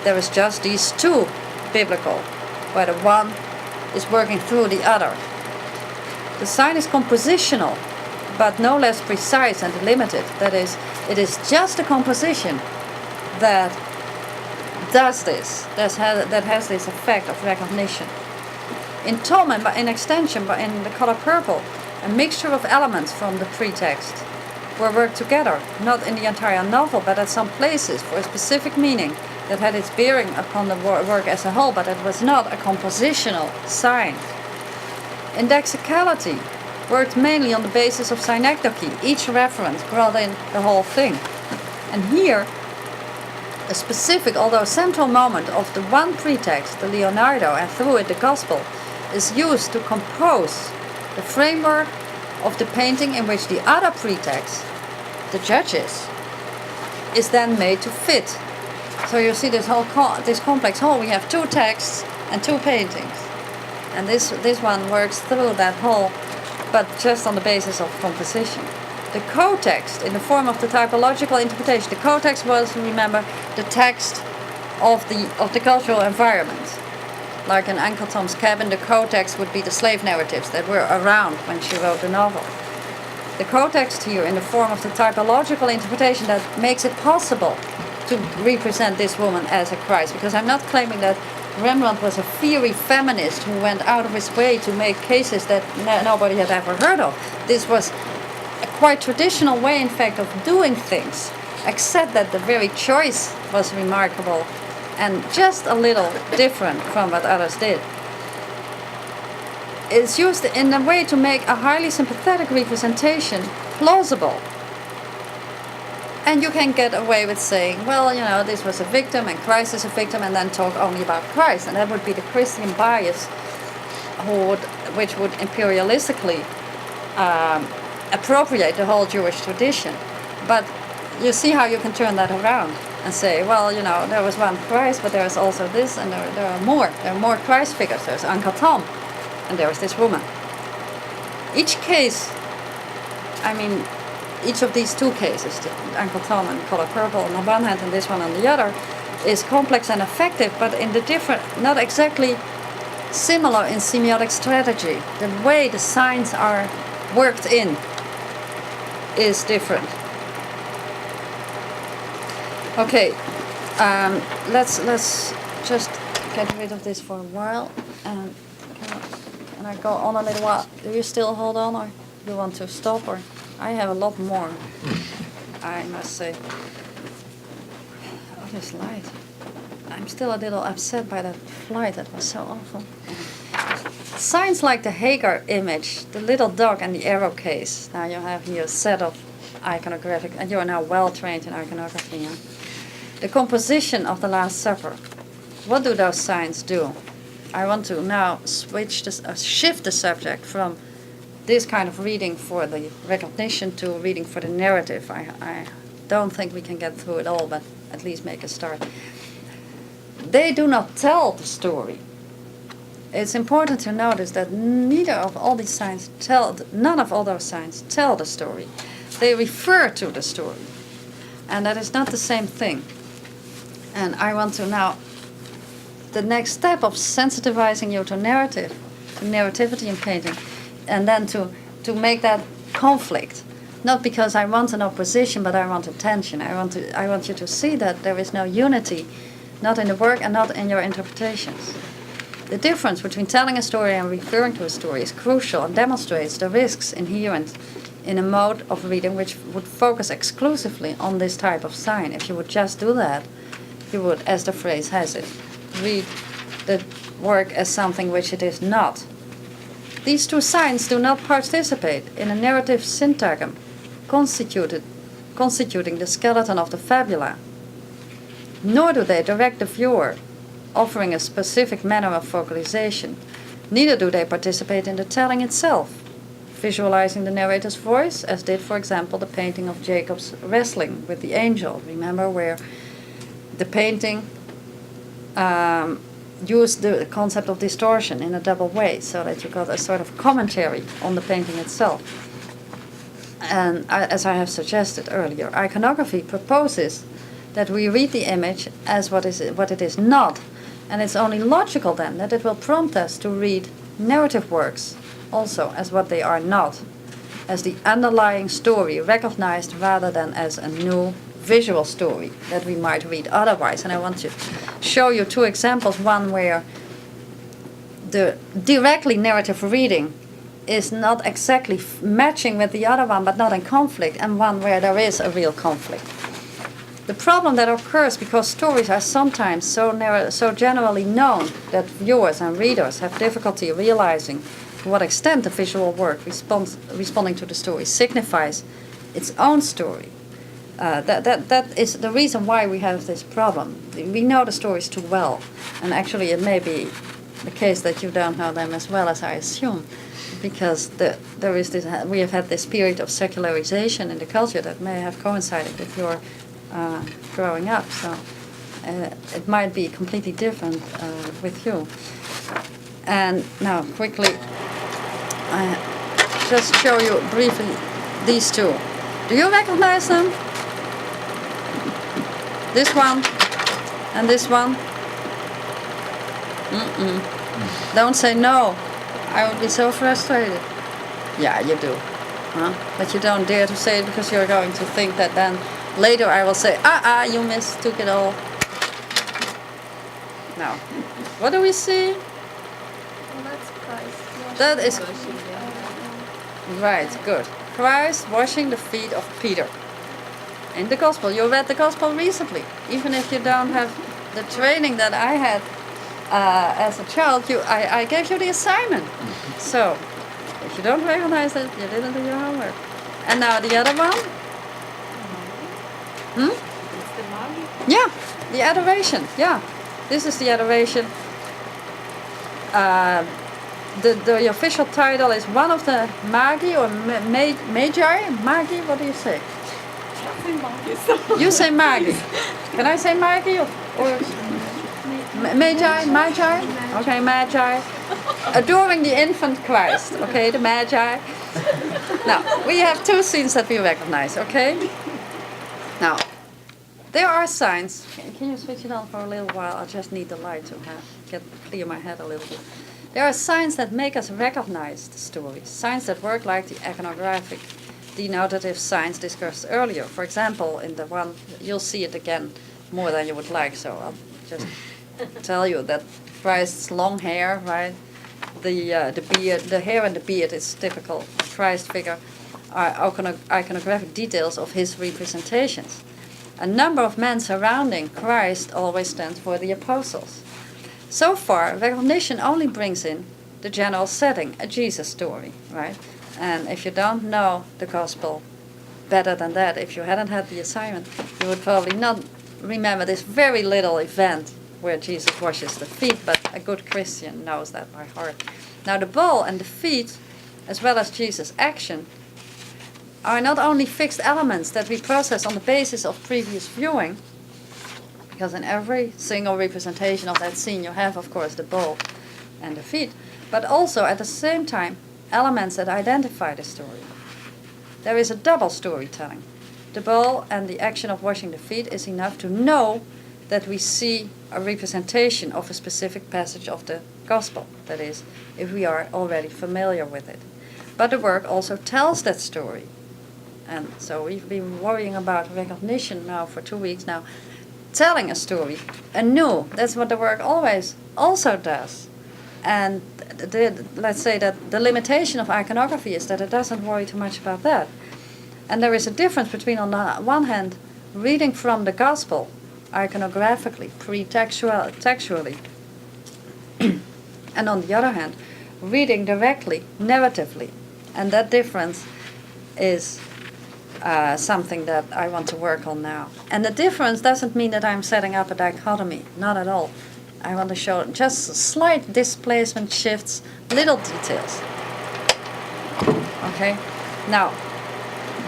There is just these two biblical, where the one is working through the other. The sign is compositional, but no less precise and limited. That is, it is just a composition that does this, that has this effect of recognition. In Tom and in extension, but in The Color Purple, a mixture of elements from the pretext were worked together, not in the entire novel, but at some places for a specific meaning that had its bearing upon the work as a whole, but it was not a compositional sign. Indexicality worked mainly on the basis of synecdoche. Each reference brought in the whole thing. And here, a specific, although central moment of the one pretext, the Leonardo, and through it the Gospel, is used to compose the framework of the painting in which the other pretext, the Judges, is then made to fit. So you see this whole this complex whole. We have two texts and two paintings, and this one works through that whole, but just on the basis of composition. The co-text in the form of the typological interpretation. The co-text was, remember, the text of the cultural environment. Like in Uncle Tom's Cabin, the co-text would be the slave narratives that were around when she wrote the novel. The co-text here in the form of the typological interpretation that makes it possible to represent this woman as a Christ, because I'm not claiming that Rembrandt was a fiery feminist who went out of his way to make cases that nobody had ever heard of. This was a quite traditional way, in fact, of doing things, except that the very choice was remarkable and just a little different from what others did. It's used in a way to make a highly sympathetic representation plausible. And you can get away with saying, well, you know, this was a victim and Christ is a victim, and then talk only about Christ. And that would be the Christian bias which would imperialistically appropriate the whole Jewish tradition. But you see how you can turn that around and say, well, you know, there was one Christ, but there is also this, and there are more. There are more Christ figures. There's Uncle Tom, and there is this woman. Each case, I mean, each of these two cases, Uncle Tom and Color Purple on the one hand and this one on the other, is complex and effective, but in the different, not exactly similar in semiotic strategy. The way the signs are worked in is different. Okay, let's just get rid of this for a while. And can I go on a little while? Do you still hold on, or do you want to stop? Or I have a lot more, I must say. Oh, this light. I'm still a little upset by that flight. That was so awful. Signs like the Hagar image, the little dog, and the arrow case. Now you have here a set of iconographic, and you are now well trained in iconography. Huh? The composition of the Last Supper. What do those signs do? I want to now shift the subject from this kind of reading for the recognition to reading for the narrative. I don't think we can get through it all, but at least make a start. They do not tell the story. It's important to notice that none of all those signs tell the story. They refer to the story, and that is not the same thing. And I want to now, the next step of sensitizing you to narrative, to narrativity in painting, and then to make that conflict, not because I want an opposition, but I want a tension. I want you to see that there is no unity, not in the work and not in your interpretations. The difference between telling a story and referring to a story is crucial and demonstrates the risks inherent in a mode of reading which would focus exclusively on this type of sign. If you would just do that, you would, as the phrase has it, read the work as something which it is not. These two signs do not participate in a narrative syntagm constituting the skeleton of the fabula, nor do they direct the viewer, offering a specific manner of focalization. Neither do they participate in the telling itself, visualizing the narrator's voice, as did, for example, the painting of Jacob's wrestling with the angel. Remember, where the painting used the concept of distortion in a double way, so that you got a sort of commentary on the painting itself. And as I have suggested earlier, iconography proposes that we read the image as what it is not, and it's only logical then that it will prompt us to read narrative works also as what they are not, as the underlying story recognized rather than as a new visual story that we might read otherwise. And I want to show you two examples, one where the directly narrative reading is not exactly matching with the other one, but not in conflict, and one where there is a real conflict. The problem that occurs because stories are sometimes so generally known that viewers and readers have difficulty realizing to what extent the visual work responding to the story signifies its own story. That is the reason why we have this problem. We know the stories too well, and actually it may be the case that you don't know them as well as I assume, because we have had this period of secularization in the culture that may have coincided with your growing up, so it might be completely different with you. And now, quickly, I just show you briefly these two. Do you recognize them? This one and this one? Don't say no. I would be so frustrated. Yeah, you do. Huh? But you don't dare to say it because you're going to think that then later I will say, you mistook it all. No. What do we see? Well, that's Christ. That is Washing them. right, good. Christ washing the feet of Peter. In the gospel, you read the gospel recently. Even if you don't have the training that I had as a child, I gave you the assignment. So, if you don't recognize it, you didn't do your homework. And now the other one? Hmm? It's the Magi. Yeah, the adoration. Yeah, this is the adoration. The official title is one of the Magi or Magi. Magi, what do you say? You say Magi. Can I say Magi or Magi? Magi? Okay, Magi. Adoring the infant Christ. Okay, the Magi. Now, we have two scenes that we recognize, okay? Now, there are signs. Can you switch it on for a little while? I just need the light to clear my head a little bit. There are signs that make us recognize the stories. Signs that work like the iconographic, denotative signs discussed earlier. For example, in the one, you'll see it again more than you would like, so I'll just tell you that Christ's long hair, right? The beard, the hair and the beard is typical Christ figure, are iconographic details of his representations. A number of men surrounding Christ always stands for the apostles. So far, recognition only brings in the general setting, a Jesus story, right? And if you don't know the gospel better than that, if you hadn't had the assignment, you would probably not remember this very little event where Jesus washes the feet, but a good Christian knows that by heart. Now the bowl and the feet, as well as Jesus' action, are not only fixed elements that we process on the basis of previous viewing, because in every single representation of that scene you have, of course, the bowl and the feet, but also at the same time elements that identify the story. There is a double storytelling. The bowl and the action of washing the feet is enough to know that we see a representation of a specific passage of the gospel, that is, if we are already familiar with it. But the work also tells that story. And so we've been worrying about recognition now for 2 weeks now. Telling a story anew, that's what the work always also does. And let's say that the limitation of iconography is that it doesn't worry too much about that. And there is a difference between, on the one hand, reading from the gospel iconographically, textually, and on the other hand, reading directly, narratively. And that difference is something that I want to work on now. And the difference doesn't mean that I'm setting up a dichotomy, not at all. I want to show just slight displacement shifts, little details. Okay, now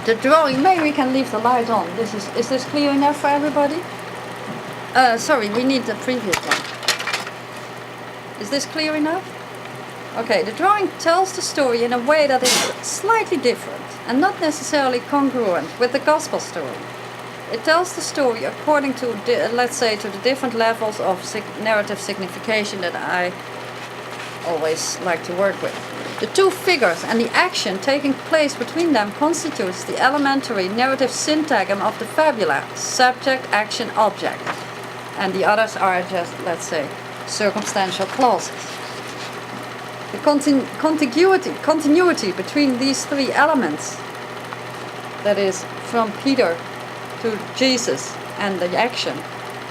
the drawing, maybe we can leave the light on. Is this clear enough for everybody? Sorry, we need the previous one. Is this clear enough? Okay, the drawing tells the story in a way that is slightly different and not necessarily congruent with the gospel story. It tells the story according to, let's say, to the different levels of narrative signification that I always like to work with. The two figures and the action taking place between them constitutes the elementary narrative syntagm of the fabula, subject, action, object. And the others are just, let's say, circumstantial clauses. The continuity between these three elements, that is, from Peter to Jesus and the action,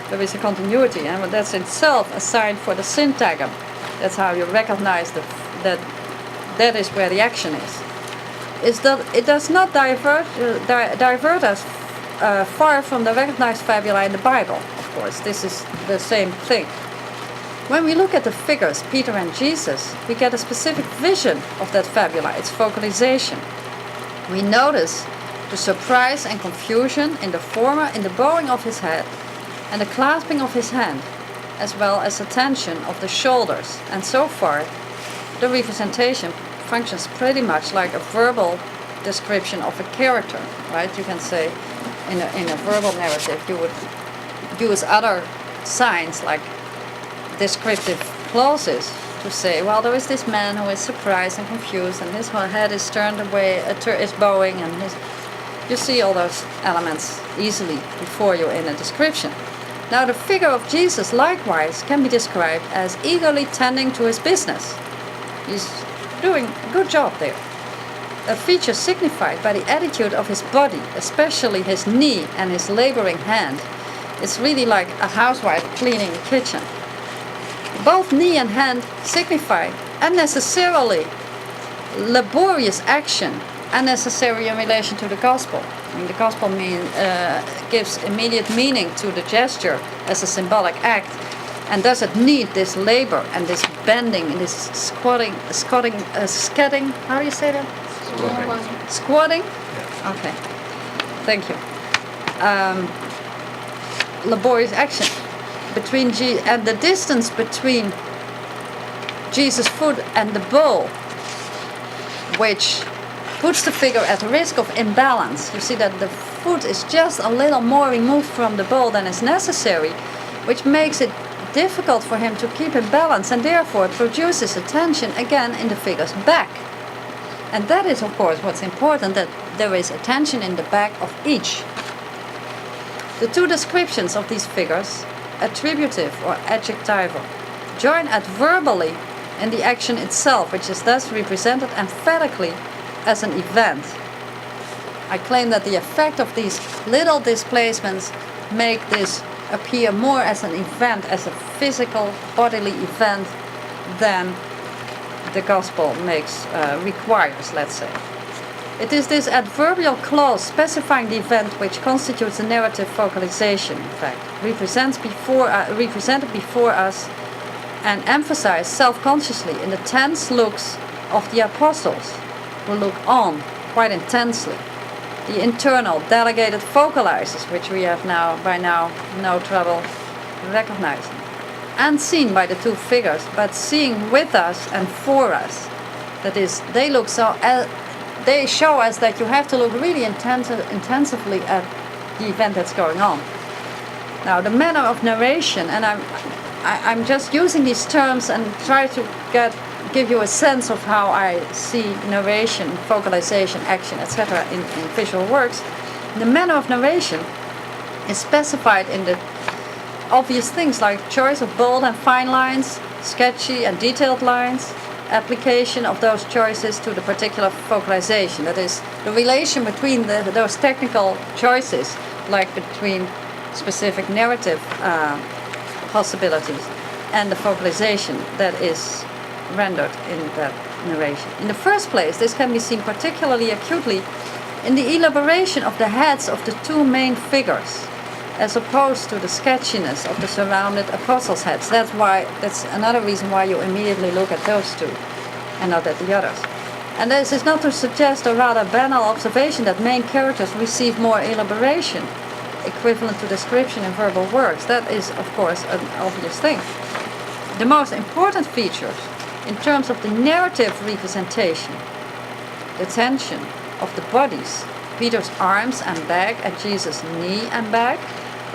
there is a continuity, and that's itself a sign for the syntagm. That's how you recognize that is where the action is that it does not divert us far from the recognized fabula in the Bible, of course. This is the same thing. When we look at the figures, Peter and Jesus, we get a specific vision of that fabula, its focalization. We notice the surprise and confusion in the former in the bowing of his head and the clasping of his hand, as well as the tension of the shoulders. And so far, the representation functions pretty much like a verbal description of a character, right? You can say in a verbal narrative you would use other signs like descriptive clauses to say, well, there is this man who is surprised and confused, and his head is turned away, is bowing, and you see all those elements easily before you in a description. Now the figure of Jesus likewise can be described as eagerly tending to his business. He's doing a good job there. A feature signified by the attitude of his body, especially his knee and his laboring hand. It's really like a housewife cleaning the kitchen. Both knee and hand signify unnecessarily laborious action, unnecessary in relation to the gospel. I mean, the gospel gives immediate meaning to the gesture as a symbolic act, and doesn't need this labor and this bending and this squatting, scadding. How do you say that? Squatting? Okay. Thank you. Laborious action between and the distance between Jesus' foot and the bowl, which puts the figure at risk of imbalance. You see that the foot is just a little more removed from the bowl than is necessary, which makes it difficult for him to keep in balance, and therefore produces a tension again in the figure's back. And that is, of course, what's important, that there is a tension in the back of each. The two descriptions of these figures, attributive or adjectival, join adverbally in the action itself, which is thus represented emphatically as an event. I claim that the effect of these little displacements make this appear more as an event, as a physical bodily event, than the gospel requires, let's say. It is this adverbial clause specifying the event which constitutes a narrative focalization, in fact, represented before us and emphasized self-consciously in the tense looks of the apostles, who look on quite intensely. The internal delegated focalizers, which we have by now no trouble recognizing, unseen by the two figures, but seeing with us and for us. That is, they show us that you have to look really intensively at the event that's going on. Now, the manner of narration, and I'm just using these terms and try to give you a sense of how I see narration, focalization, action, etc. in visual works. The manner of narration is specified in the obvious things like choice of bold and fine lines, sketchy and detailed lines, application of those choices to the particular focalization. That is, the relation between those technical choices, like between specific narrative possibilities and the focalization that is rendered in that narration. In the first place, this can be seen particularly acutely in the elaboration of the heads of the two main figures, as opposed to the sketchiness of the surrounded apostles' heads. That's another reason why you immediately look at those two and not at the others. And this is not to suggest a rather banal observation that main characters receive more elaboration, equivalent to description in verbal works. That is, of course, an obvious thing. The most important features in terms of the narrative representation, the tension of the bodies, Peter's arms and back and Jesus' knee and back,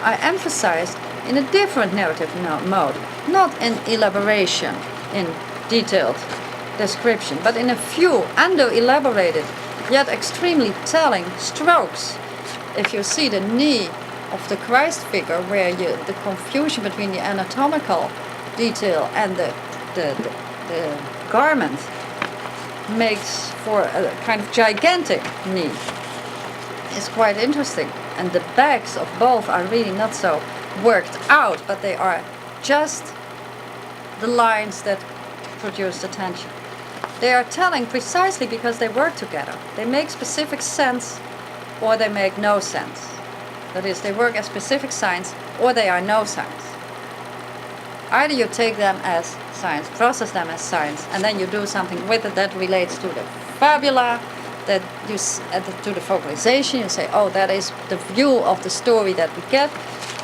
are emphasized in a different narrative mode, not in elaboration, in detailed description, but in a few under-elaborated, yet extremely telling strokes. If you see the knee of the Christ figure, where the confusion between the anatomical detail and the garment makes for a kind of gigantic knee. It's quite interesting, and the backs of both are really not so worked out, but they are just the lines that produce the tension. They are telling precisely because they work together. They make specific sense or they make no sense. That is, they work as specific signs or they are no signs. Either you take them as science, process them as science, and then you do something with it that relates to the fabula, that you to the focalization. You say, oh, that is the view of the story that we get,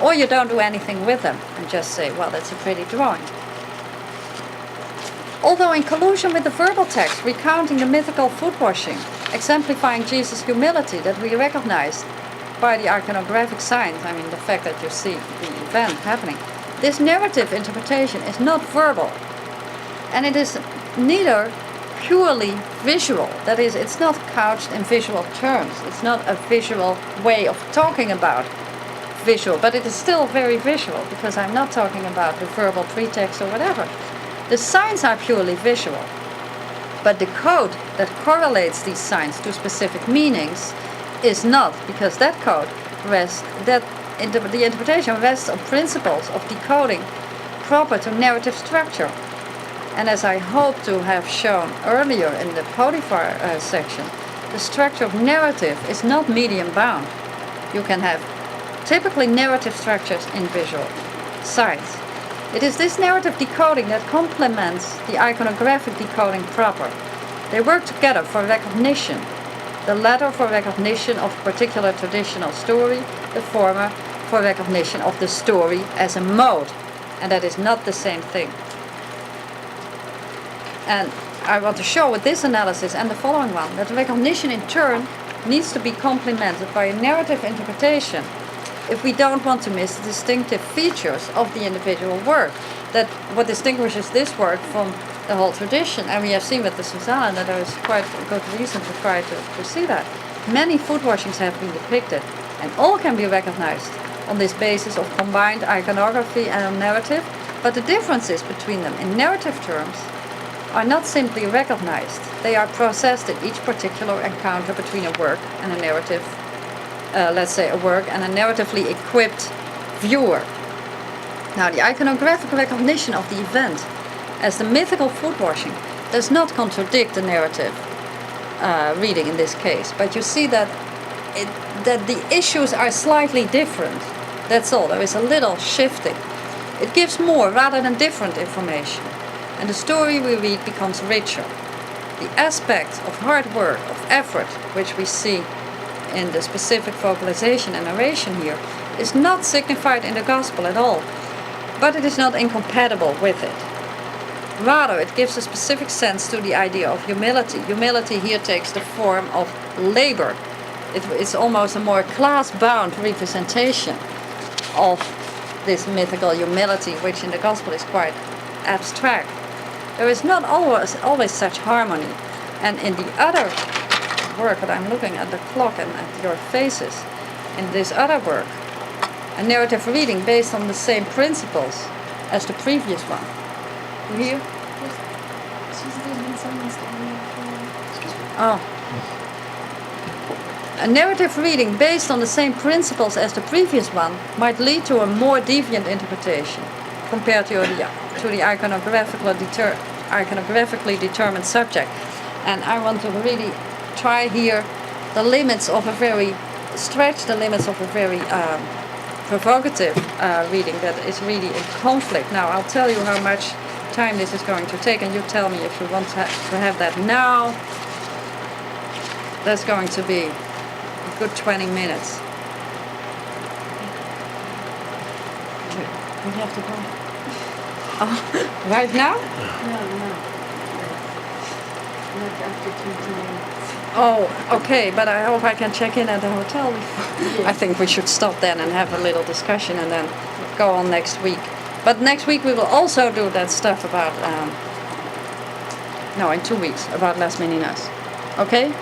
or you don't do anything with them and just say, well, that's a pretty drawing. Although in collusion with the verbal text, recounting the mythical foot washing, exemplifying Jesus' humility that we recognize by the iconographic signs, I mean the fact that you see the event happening, this narrative interpretation is not verbal, and it is neither purely visual. That is, it's not couched in visual terms. It's not a visual way of talking about visual, but it is still very visual because I'm not talking about the verbal pretext or whatever. The signs are purely visual, but the code that correlates these signs to specific meanings is not, because that code rests, the interpretation rests on principles of decoding proper to narrative structure. And as I hope to have shown earlier in the Polyphar section, the structure of narrative is not medium bound. You can have typically narrative structures in visual science. It is this narrative decoding that complements the iconographic decoding proper. They work together for recognition. The latter for recognition of a particular traditional story, the former for recognition of the story as a mode. And that is not the same thing. And I want to show with this analysis and the following one that recognition in turn needs to be complemented by a narrative interpretation if we don't want to miss the distinctive features of the individual work. That what distinguishes this work from the whole tradition, and we have seen with the Susanna that there is quite a good reason to try to see that. Many food washings have been depicted, and all can be recognized on this basis of combined iconography and narrative, but the differences between them in narrative terms are not simply recognized. They are processed in each particular encounter between a work and a narrative, let's say a work and a narratively equipped viewer. Now, the iconographic recognition of the event as the mythical food washing does not contradict the narrative reading in this case, but you see that the issues are slightly different. That's all. There is a little shifting. It gives more rather than different information, and the story we read becomes richer. The aspect of hard work, of effort, which we see in the specific vocalization and narration here, is not signified in the Gospel at all, but it is not incompatible with it. Rather, it gives a specific sense to the idea of humility. Humility here takes the form of labor. It's almost a more class-bound representation of this mythical humility, which in the Gospel is quite abstract. There is not always such harmony. And in the other work, that I'm looking at the clock and at your faces, in this other work, a narrative reading based on the same principles as the previous one. You hear? Oh. A narrative reading based on the same principles as the previous one might lead to a more deviant interpretation compared to the iconographically determined subject. And I want to really try here the limits of a very, stretch the limits of a very provocative reading that is really in conflict. Now, I'll tell you how much time this is going to take, and you tell me if you want to have that now. That's going to be a good 20 minutes. We have to go. Oh, right now? No. Not after 20 minutes. Oh, okay, but I hope I can check in at the hotel before. Yes. I think we should stop then and have a little discussion and then go on next week. But next week we will also do that stuff about, in 2 weeks, about Las Meninas. Okay?